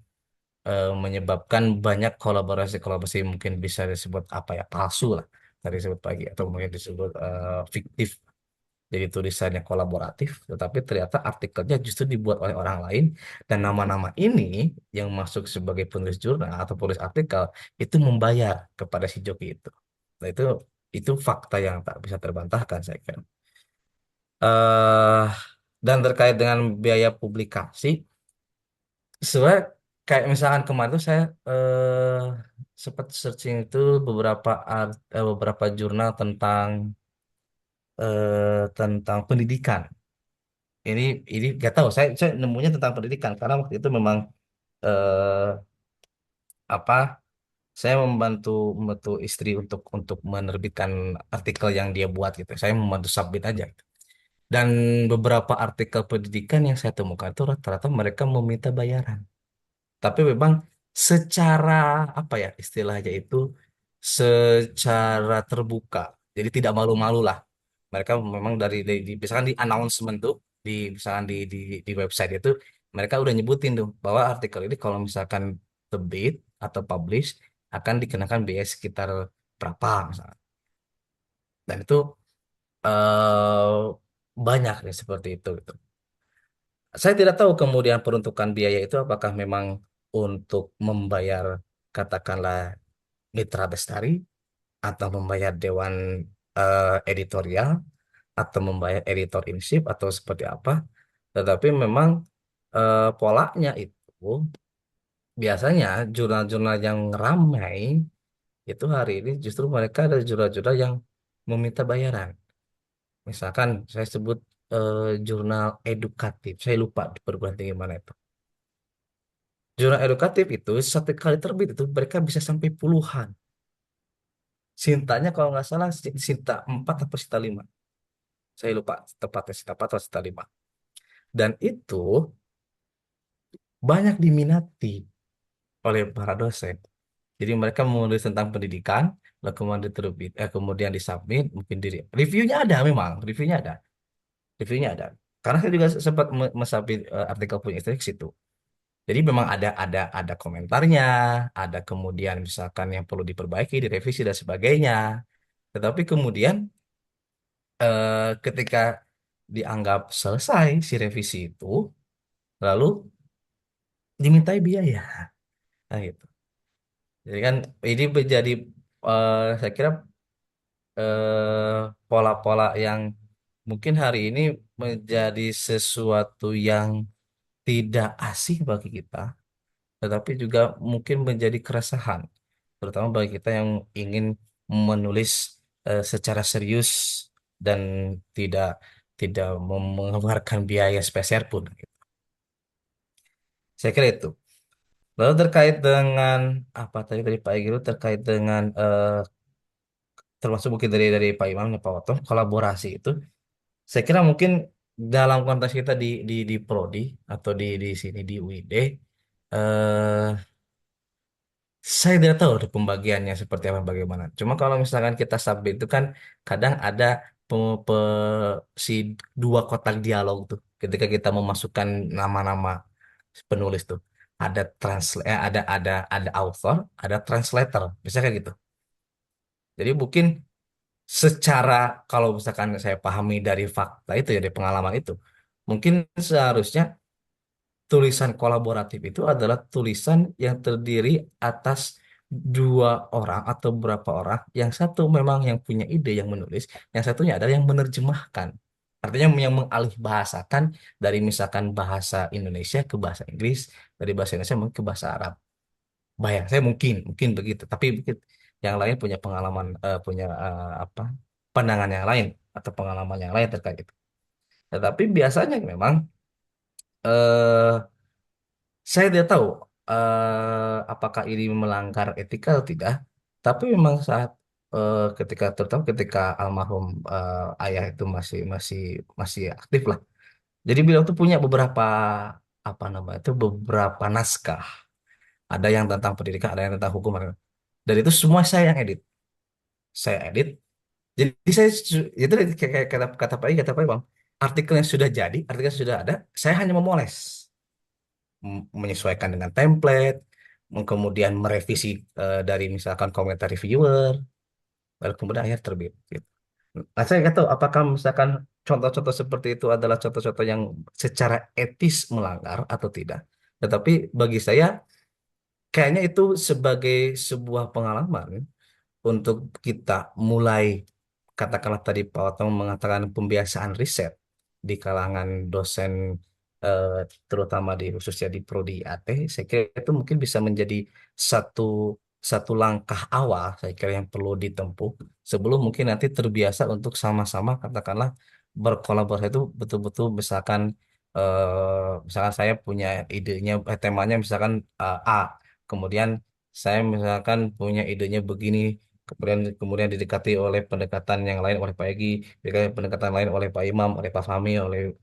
menyebabkan banyak kolaborasi-kolaborasi mungkin bisa disebut apa ya palsu lah tadi disebut pagi atau mungkin disebut fiktif jadi tulisannya kolaboratif tetapi ternyata artikelnya justru dibuat oleh orang lain dan nama-nama ini yang masuk sebagai penulis jurnal atau penulis artikel itu membayar kepada si joki itu. Nah, itu fakta yang tak bisa terbantahkan saya kira. eh dan terkait dengan biaya publikasi sebenarnya kayak misalkan kemarin tuh saya sempat searching itu beberapa jurnal tentang pendidikan. Ini ini gak tahu saya nemunya tentang pendidikan karena waktu itu memang eh, apa saya membantu istri untuk menerbitkan artikel yang dia buat gitu. Saya membantu submit aja. Dan beberapa artikel pendidikan yang saya temukan itu rata-rata mereka meminta bayaran. Tapi memang secara apa ya istilahnya itu secara terbuka. Jadi tidak malu-malu lah. Mereka memang misalkan di announcement tuh di misalkan di website itu mereka udah nyebutin tuh bahwa artikel ini kalau misalkan terbit atau publish akan dikenakan biaya sekitar berapa misalnya. Dan itu eh banyak nih seperti itu gitu. Saya tidak tahu kemudian peruntukan biaya itu apakah memang untuk membayar katakanlah mitra bestari atau membayar dewan editorial atau membayar editor in chief atau seperti apa. Tetapi memang polanya itu biasanya jurnal-jurnal yang ramai itu hari ini justru mereka ada jurnal-jurnal yang meminta bayaran. Misalkan saya sebut jurnal edukatif, saya lupa di perguruan tinggi mana itu. Jurnal edukatif itu satu kali terbit itu mereka bisa sampai puluhan. Sintanya kalau nggak salah Sinta 4 atau Sinta 5. Saya lupa tepatnya Sinta 4 atau Sinta 5. Dan itu banyak diminati oleh para dosen. Jadi mereka menulis tentang pendidikan, lalu kemudian diterbit, kemudian disubmit, mungkin diri. Reviewnya ada memang, reviewnya ada. Karena saya juga sempat mensubmit artikel punya istri ke situ. Jadi memang ada komentarnya, ada kemudian misalkan yang perlu diperbaiki, direvisi dan sebagainya. Tetapi kemudian ketika dianggap selesai si revisi itu, lalu dimintai biaya. Nah, gitu. Jadi kan ini menjadi saya kira pola-pola yang mungkin hari ini menjadi sesuatu yang tidak asing bagi kita, tetapi juga mungkin menjadi keresahan, terutama bagi kita yang ingin menulis secara serius dan tidak tidak mengeluarkan biaya spesial pun. Saya kira itu. Lalu terkait dengan apa tadi dari Pak Egy itu terkait dengan termasuk mungkin dari Pak Imam dan Pak Otong kolaborasi itu, saya kira mungkin dalam konteks kita di Prodi atau di sini di UID, eh, saya tidak tahu deh pembagiannya seperti apa bagaimana. Cuma kalau misalkan kita submit itu kan kadang ada si dua kotak dialog tuh ketika kita memasukkan nama-nama penulis tuh. Ada ada author, ada translator, bisa kayak gitu. Jadi mungkin secara kalau misalkan saya pahami dari fakta itu ya dari pengalaman itu, mungkin seharusnya tulisan kolaboratif itu adalah tulisan yang terdiri atas dua orang atau beberapa orang. Yang satu memang yang punya ide yang menulis, yang satunya adalah yang menerjemahkan. Artinya yang mengalih bahasakan dari misalkan bahasa Indonesia ke bahasa Inggris, dari bahasa Indonesia mungkin ke bahasa Arab. Bayang saya mungkin begitu, tapi mungkin yang lain punya pengalaman punya apa pandangan yang lain atau pengalaman yang lain terkait itu. Tetapi biasanya memang eh, saya tidak tahu apakah ini melanggar etika atau tidak, tapi memang saat ketika terutama ketika almarhum ayah itu masih masih masih aktif lah. Jadi beliau tuh punya beberapa apa namanya itu beberapa naskah. Ada yang tentang pendidikan, ada yang tentang hukum, dan itu semua saya yang edit. Saya edit. Jadi saya itu kayak kata Pak Bang, artikel yang sudah jadi, artikel yang sudah ada, saya hanya memoles. Menyesuaikan dengan template, kemudian merevisi dari misalkan komentar reviewer, lalu kemudian akhirnya terbit. Gitu. Nah, saya nggak tahu apakah misalkan contoh-contoh seperti itu adalah contoh-contoh yang secara etis melanggar atau tidak. Tetapi bagi saya, kayaknya itu sebagai sebuah pengalaman untuk kita mulai katakanlah tadi Pak Otong mengatakan pembiasaan riset di kalangan dosen eh, terutama di khususnya di prodi AT, saya kira itu mungkin bisa menjadi satu satu langkah awal saya kira yang perlu ditempuh sebelum mungkin nanti terbiasa untuk sama-sama katakanlah berkolaborasi itu betul-betul misalkan saya punya idenya temanya misalkan A, kemudian saya misalkan punya idenya begini, kemudian didekati oleh pendekatan yang lain oleh Pak Egy, didekati pendekatan lain oleh Pak Imam, oleh Pak Fahmi, oleh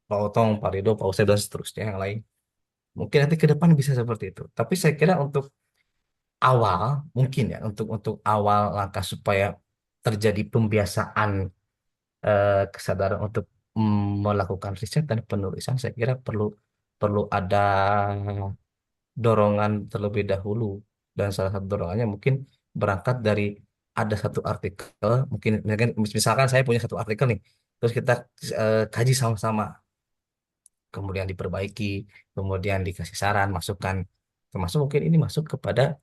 Pak Otong, Pak Rido, Pak Usep dan seterusnya yang lain. Mungkin nanti ke depan bisa seperti itu. Tapi saya kira untuk awal mungkin ya untuk awal langkah supaya terjadi pembiasaan kesadaran untuk melakukan riset dan penulisan, saya kira perlu perlu ada dorongan terlebih dahulu, dan salah satu dorongannya mungkin berangkat dari ada satu artikel mungkin misalkan saya punya satu artikel nih, terus kita kaji sama-sama, kemudian diperbaiki, kemudian dikasih saran masukan, termasuk mungkin ini masuk kepada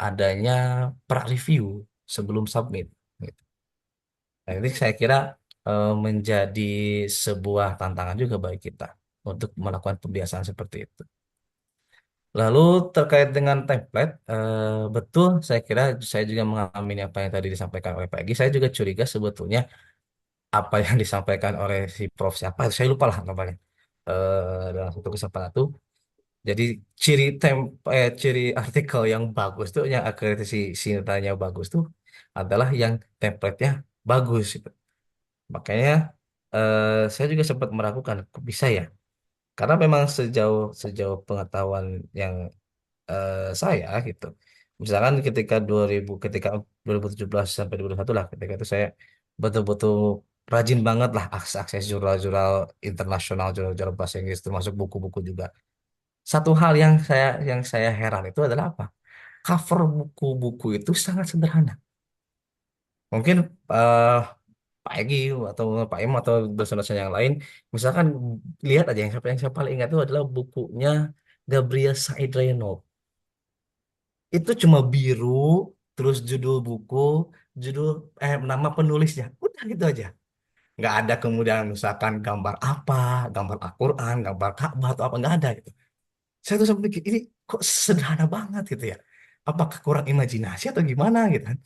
adanya pra review. sebelum submit. Gitu. Nah, ini saya kira menjadi sebuah tantangan juga bagi kita untuk melakukan pembiasaan seperti itu. Lalu terkait dengan template, betul saya kira saya juga mengalami apa yang tadi disampaikan oleh Pak Egy. Saya juga curiga sebetulnya apa yang disampaikan oleh si Prof siapa, saya lupa lah namanya. Dalam satu kesempatan itu, jadi ciri artikel yang bagus tuh, yang akreditasi sintanya bagus tuh adalah yang template-nya bagus gitu. Makanya saya juga sempat meragukan, kok bisa ya? Karena memang sejauh sejauh pengetahuan yang saya gitu. Misalkan ketika 2017 sampai 2021 lah, ketika itu saya betul-betul rajin banget lah akses jurnal-jurnal internasional, jurnal-jurnal bahasa Inggris, termasuk buku-buku juga. Satu hal yang saya heran itu adalah apa? Cover buku-buku itu sangat sederhana. Mungkin eh, Pak Egi atau Pak Im atau dosen-dosen yang lain, misalkan lihat aja yang saya paling ingat itu adalah bukunya Gabriel Said Reynolds. Itu cuma biru, terus judul buku, judul nama penulisnya, udah gitu aja. Nggak ada kemudian misalkan gambar apa, gambar Al-Quran, gambar Ka'bah atau apa, nggak ada gitu. Saya tuh sampai pikir ini kok sederhana banget gitu ya. Apakah kurang imajinasi atau gimana gitu kan?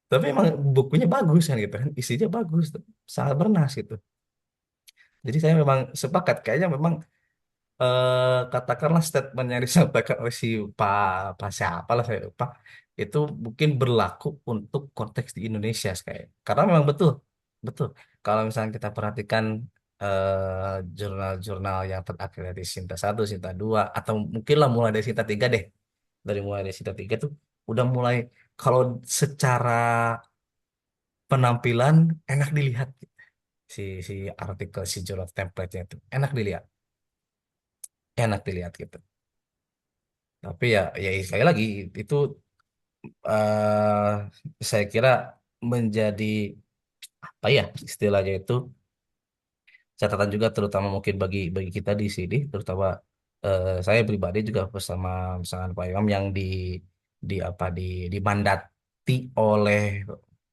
Tapi emang bukunya bagus kan gitu kan, isinya bagus, sangat bernas gitu. Jadi saya memang sepakat, kayaknya memang katakanlah statement yang disampaikan oleh si Pak Pak siapa lah saya lupa, itu mungkin berlaku untuk konteks di Indonesia kayak, karena memang betul betul kalau misalnya kita perhatikan jurnal-jurnal yang terakreditasi Sinta satu, Sinta 2, atau mungkin lah mulai dari Sinta 3 deh, dari mulai dari Sinta 3 tuh udah mulai, kalau secara penampilan enak dilihat, si si artikel, si jurnal template-nya itu enak dilihat gitu. Tapi ya sekali lagi itu eh saya kira menjadi apa ya istilahnya itu, catatan juga terutama mungkin bagi bagi kita di sini, terutama saya pribadi juga bersama misalkan Pak Imam yang di apa dimandati oleh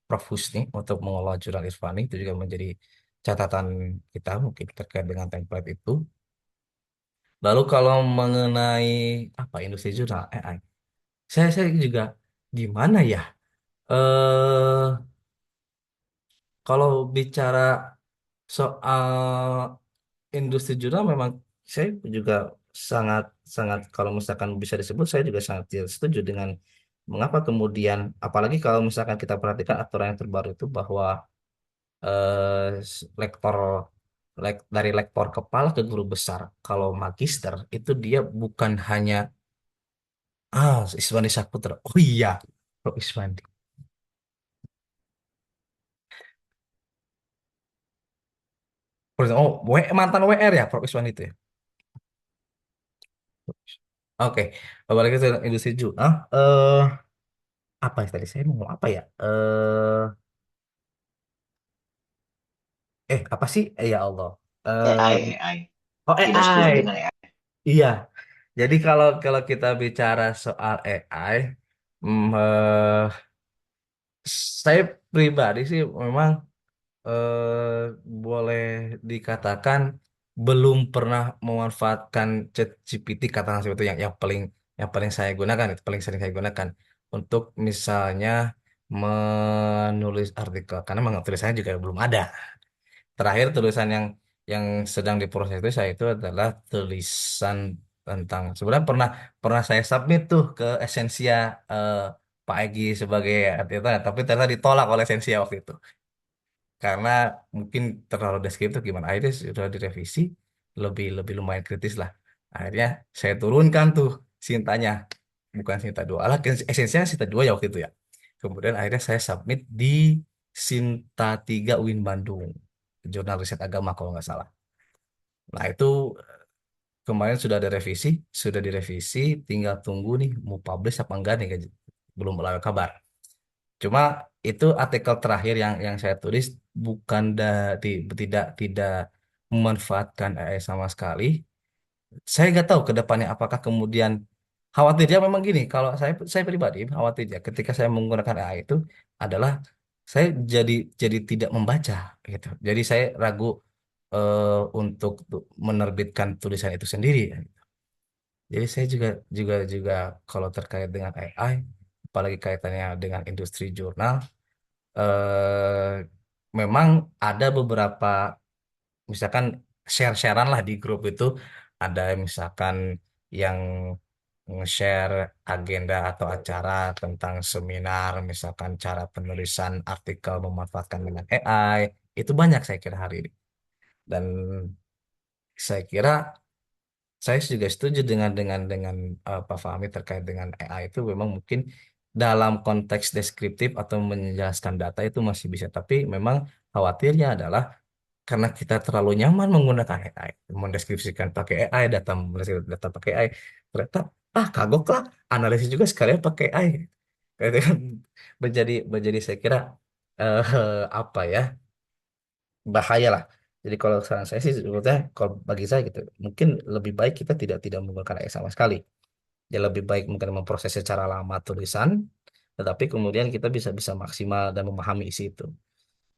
Prof Husni untuk mengelola jurnal Irfani, itu juga menjadi catatan kita mungkin terkait dengan template itu. Lalu kalau mengenai apa industri jurnal AI, saya juga gimana ya? eh Kalau bicara soal industri jurnal, memang saya juga sangat sangat, kalau misalkan bisa disebut, saya juga sangat tidak setuju dengan mengapa kemudian, apalagi kalau misalkan kita perhatikan aturan yang terbaru itu bahwa lektor dari lektor kepala ke guru besar, kalau magister itu dia bukan hanya Iswandi Saputra. Oh iya, Prof Iswandi. Oh, mantan WR ya Prof Iswandi itu ya. Oke, balik ke industri jurnal. Apa yang tadi saya mau ngomong apa ya? Apa sih? Ya Allah. Eh, AI, oh tidak setuju AI. dengan AI. Iya. Jadi kalau kalau kita bicara soal AI, mm, saya pribadi sih memang boleh dikatakan belum pernah memanfaatkan ChatGPT, katakan seperti itu, yang paling saya gunakan, itu paling sering saya gunakan untuk misalnya menulis artikel, karena memang tulisannya juga belum ada. Terakhir tulisan yang sedang diproses itu saya itu adalah tulisan tentang, sebenarnya pernah pernah saya submit tuh ke Esensia, eh, Pak Egi sebagai artikel, tapi ternyata ditolak oleh Esensia waktu itu karena mungkin terlalu deskriptif, gimana, akhirnya sudah direvisi, lebih lebih lumayan kritis lah. Akhirnya saya turunkan tuh Sintanya, bukan Sinta 2 lah, esensinya Sinta 2 ya waktu itu ya. Kemudian akhirnya saya submit di Sinta 3 UIN Bandung, jurnal riset agama kalau nggak salah. Nah itu kemarin sudah ada revisi, sudah direvisi, tinggal tunggu nih mau publish apa enggak nih, belum ada kabar. Cuma itu artikel terakhir yang saya tulis, bukan tidak tidak memanfaatkan AI sama sekali. Saya nggak tahu ke depannya apakah kemudian Khawatirnya memang gini, kalau saya pribadi khawatirnya ketika saya menggunakan AI itu adalah saya jadi tidak membaca gitu. Jadi saya ragu untuk menerbitkan tulisan itu sendiri. Jadi saya juga kalau terkait dengan AI, apalagi kaitannya dengan industri jurnal, eh, memang ada beberapa misalkan share-sharean lah di grup itu, ada misalkan yang nge-share agenda atau acara tentang seminar, misalkan cara penulisan artikel memanfaatkan dengan AI, itu banyak saya kira hari ini. Dan saya kira saya juga setuju dengan Pak Fahmi terkait dengan AI itu memang mungkin dalam konteks deskriptif atau menjelaskan data itu masih bisa, tapi memang khawatirnya adalah karena kita terlalu nyaman menggunakan AI, mendeskripsikan pakai AI, mendeskripsikan data pakai AI, ternyata kagok lah, analisis juga sekalian pakai AI. Itu kan menjadi saya kira apa ya, bahaya lah. Jadi kalau saran saya sih sebetulnya kalau bagi saya gitu, mungkin lebih baik kita tidak menggunakan AI sama sekali. Ya lebih baik mungkin memproses secara lama tulisan, tetapi kemudian kita bisa bisa maksimal dan memahami isi itu.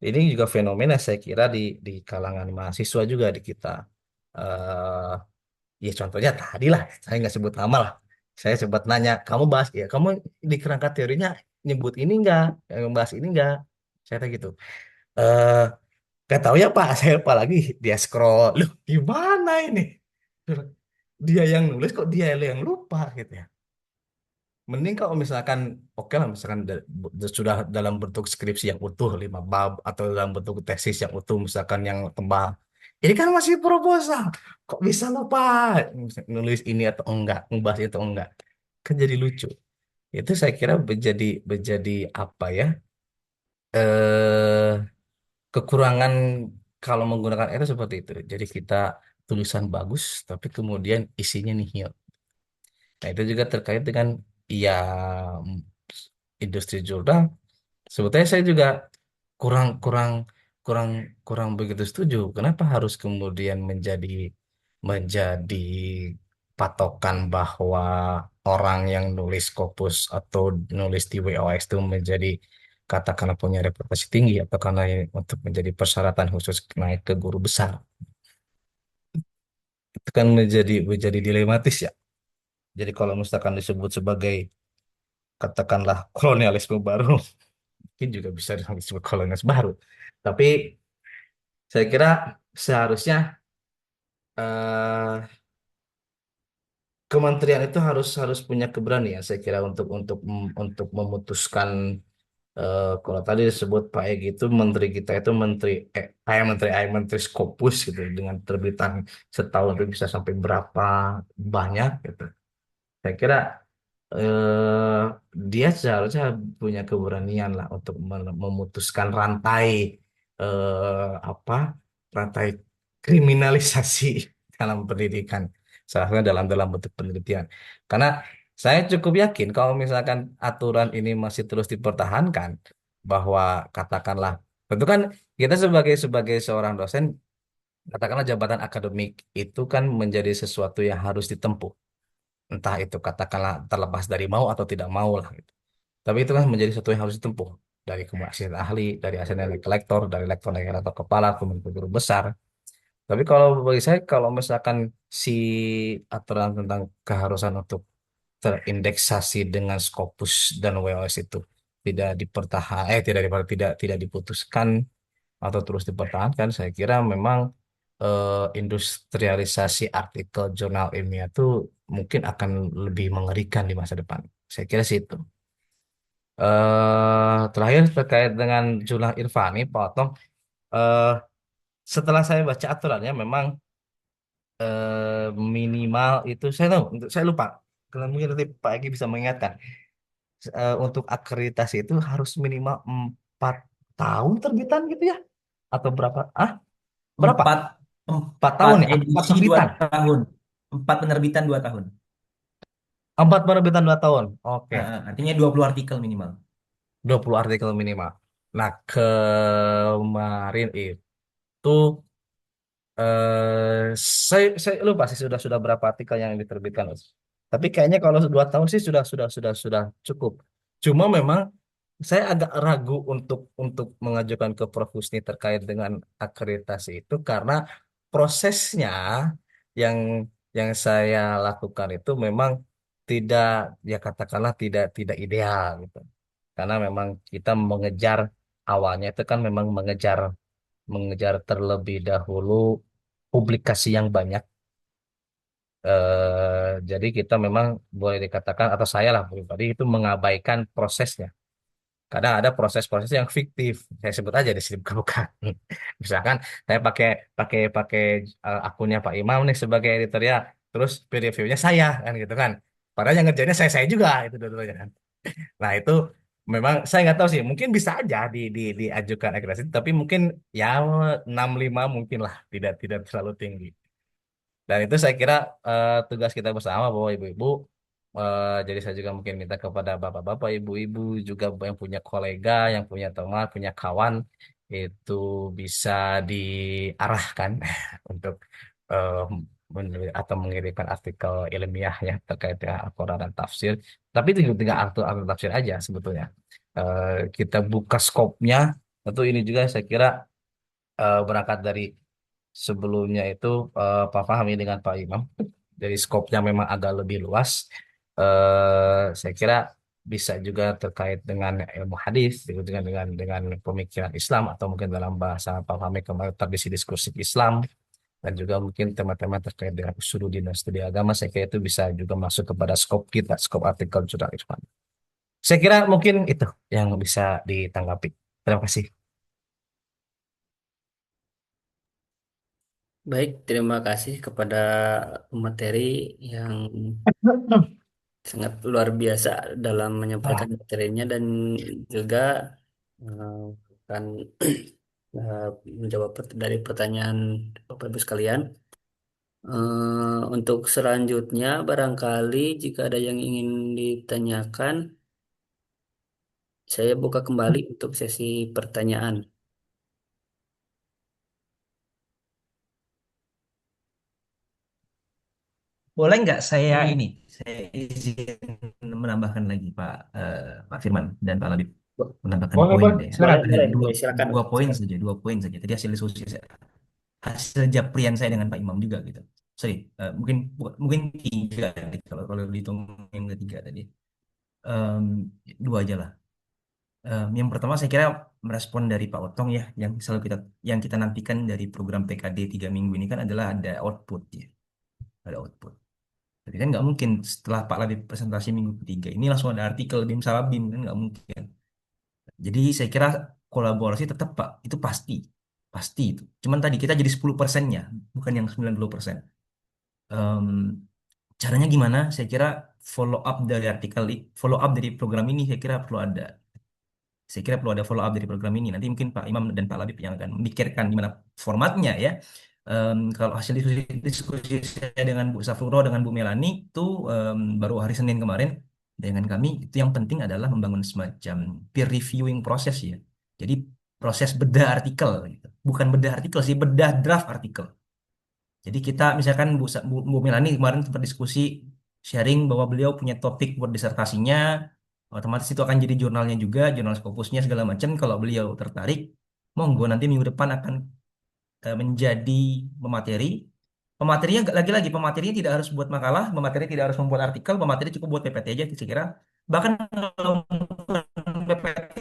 Ini juga fenomena saya kira di kalangan mahasiswa juga di kita. eh Ya contohnya tadi lah, saya nggak sebut nama lah. Saya sempat nanya, kamu bahas ya, kamu di kerangka teorinya nyebut ini enggak, yang bahas ini enggak. Saya tanya gitu. Eh, Gak tahu ya Pak, saya lupa lagi. Dia scroll, loh gimana ini? Dia yang nulis kok dia yang lupa gitu ya. Mending kalau misalkan oke lah misalkan sudah dalam bentuk skripsi yang utuh 5 bab atau dalam bentuk tesis yang utuh misalkan yang tebal. Ini kan masih proposal. Kok bisa lupa nulis ini atau enggak, ngebahas itu enggak. Kan jadi lucu. Itu saya kira menjadi apa ya? Eh Kekurangan kalau menggunakan itu seperti itu. Jadi kita tulisan bagus tapi kemudian isinya nihil. Nah, itu juga terkait dengan ya industri jurnal. Sebetulnya saya juga kurang kurang kurang kurang begitu setuju. Kenapa harus kemudian menjadi patokan bahwa orang yang nulis Scopus atau nulis di WOX itu menjadi katakanlah punya reputasi tinggi atau karena untuk menjadi persyaratan khusus naik ke guru besar. Itu kan menjadi dilematis ya. Jadi kalau misalkan disebut sebagai katakanlah kolonialisme baru, mungkin juga bisa disebut kolonialisme baru. Tapi saya kira seharusnya eh, kementerian itu harus harus punya keberanian saya kira untuk memutuskan kalau tadi disebut Pak Egy itu menteri kita itu menteri Scopus gitu dengan terbitan setahun itu bisa sampai berapa banyak gitu. Saya kira eh, dia seharusnya punya keberanian lah untuk memutuskan apa rantai kriminalisasi dalam pendidikan, salah satunya dalam dalam bentuk penelitian. Karena saya cukup yakin kalau misalkan aturan ini masih terus dipertahankan, bahwa katakanlah, tentu kan kita sebagai sebagai seorang dosen, katakanlah jabatan akademik itu kan menjadi sesuatu yang harus ditempuh, entah itu katakanlah terlepas dari mau atau tidak mau lah gitu. Tapi itu kan menjadi sesuatu yang harus ditempuh dari kemudian asisten ahli, dari asisten lektor, dari lektor atau kepala, kemudian ke guru besar. Tapi kalau bagi saya, kalau misalkan si aturan tentang keharusan untuk terindeksasi dengan Scopus dan WOS itu tidak diputuskan atau terus dipertahankan, saya kira memang industrialisasi artikel jurnal ilmiah itu mungkin akan lebih mengerikan di masa depan. Saya kira sih itu. Terakhir terkait dengan jurnal Irfani, Pak Otong, eh, setelah saya baca aturannya memang minimal itu saya tahu, saya lupa. Kalau mungkin nanti Pak Egi bisa mengingatkan. Untuk akreditasi itu harus minimal 4 tahun terbitan gitu ya? Atau berapa? Berapa? Empat, 4 tahun empat ya? 4 edisi dua terbitan. tahun. Empat penerbitan 2 tahun. 4 penerbitan 2 tahun. Oke. Artinya 20 artikel minimal. 20 artikel minimal. Nah, kemarin itu saya lupa sih sudah berapa artikel yang diterbitkan, Mas. Tapi kayaknya kalau 2 tahun sih sudah cukup. Cuma memang saya agak ragu untuk mengajukan ke Prof. Husni terkait dengan akreditasi itu karena prosesnya yang yang saya lakukan itu memang tidak, ya katakanlah tidak ideal gitu. Karena memang kita mengejar, awalnya itu kan memang mengejar mengejar terlebih dahulu publikasi yang banyak. Jadi kita memang boleh dikatakan, atau saya lah pribadi itu mengabaikan prosesnya. Kadang ada proses-proses yang fiktif. Saya sebut aja di sini, bukan. Misalkan saya pakai pakai pakai akunnya Pak Imam nih sebagai editorial, terus peer review-nya saya kan gitu kan. Padahal yang ngerjainnya saya juga itu dua-duanya kan. Nah itu memang saya nggak tahu sih. Mungkin bisa aja diajukan akreditasi, tapi mungkin ya 65 mungkin lah, tidak terlalu tinggi. Dan itu saya kira tugas kita bersama bahwa ibu-ibu, jadi saya juga mungkin minta kepada bapak-bapak, ibu-ibu juga yang punya kolega, yang punya teman, punya kawan, itu bisa diarahkan untuk eh, atau mengirimkan artikel ilmiahnya terkait dengan Al-Quran dan tafsir. Tapi itu juga tinggal artikel tafsir aja sebetulnya. Kita buka skopnya, tentu ini juga saya kira berangkat dari sebelumnya itu Pak Fahmi dengan Pak Imam. Dari skopnya memang agak lebih luas. Saya kira bisa juga terkait dengan ilmu hadis, gitu, dengan pemikiran Islam, atau mungkin dalam bahasa Pak Fahmi kemarin tradisi diskusi Islam, dan juga mungkin tema-tema terkait dengan usuluddin dan studi agama. Saya kira itu bisa juga masuk kepada skop kita, skop artikel jurnal Irfan. Saya kira mungkin itu yang bisa ditanggapi. Terima kasih. Baik, terima kasih kepada pemateri yang sangat luar biasa dalam menyampaikan materinya, dan juga eh, akan eh, menjawab dari pertanyaan Bapak Ibu sekalian. Untuk selanjutnya, barangkali jika ada yang ingin ditanyakan, saya buka kembali untuk sesi pertanyaan. Boleh nggak saya izin menambahkan lagi Pak Firman dan Pak Labib, menambahkan Boleh, poin boleh. deh. Boleh, Silakan. boleh, Dua, boleh, silakan. dua poin Silakan. saja, dua poin saja. Tadi hasil diskusi saya, hasil japrian saya dengan Pak Imam juga gitu. Sorry, mungkin tiga gitu, kalau dihitung yang ketiga tadi. Em, Dua aja lah. Yang pertama saya kira merespon dari Pak Otong ya, yang kita nantikan dari program PKD 3 minggu ini kan adalah ada output ya, ada output. Jadi kan nggak mungkin setelah Pak Labib presentasi minggu ketiga ini langsung ada artikel BIM salah BIM, kan nggak mungkin. Jadi saya kira kolaborasi tetap Pak, itu pasti, pasti itu. Cuman tadi kita jadi 10%-nya, bukan yang 90%. Em, Caranya gimana? Saya kira follow up dari program ini saya kira perlu ada. Saya kira perlu ada follow up dari program ini. Nanti mungkin Pak Imam dan Pak Labib yang akan memikirkan gimana formatnya ya. Kalau hasil diskusi saya dengan Bu Safuro, dengan Bu Melani itu baru hari Senin kemarin dengan kami, itu yang penting adalah membangun semacam peer reviewing proses ya. Jadi proses bedah artikel gitu. Bukan bedah artikel sih, bedah draft artikel. Jadi kita misalkan Bu Melani kemarin sempat diskusi sharing bahwa beliau punya topik buat disertasinya, otomatis itu akan jadi jurnalnya juga, jurnal Scopusnya segala macam. Kalau beliau tertarik, monggo nanti minggu depan akan menjadi pemateri. Pematerinya lagi-lagi pematerinya tidak harus buat makalah, pemateri tidak harus membuat artikel, pemateri cukup buat PPT aja saya kira. Bahkan kalau PPT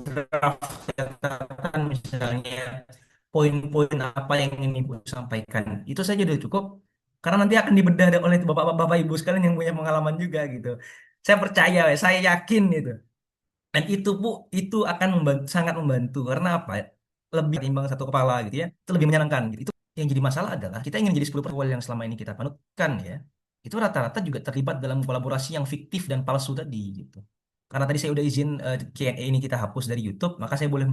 draft catatan misalnya poin-poin apa yang ingin Ibu sampaikan. Itu saja udah cukup karena nanti akan dibedah oleh Bapak Ibu sekalian yang punya pengalaman juga gitu. Saya percaya, saya yakin itu. Dan itu Bu, itu akan sangat membantu karena apa? Lebih timbang satu kepala gitu ya. Itu lebih menyenangkan gitu. Itu yang jadi masalah adalah kita ingin jadi 10% yang selama ini kita panutkan ya. Itu rata-rata juga terlibat dalam kolaborasi yang fiktif dan palsu tadi gitu. Karena tadi saya udah izin Q&A ini kita hapus dari YouTube, maka saya boleh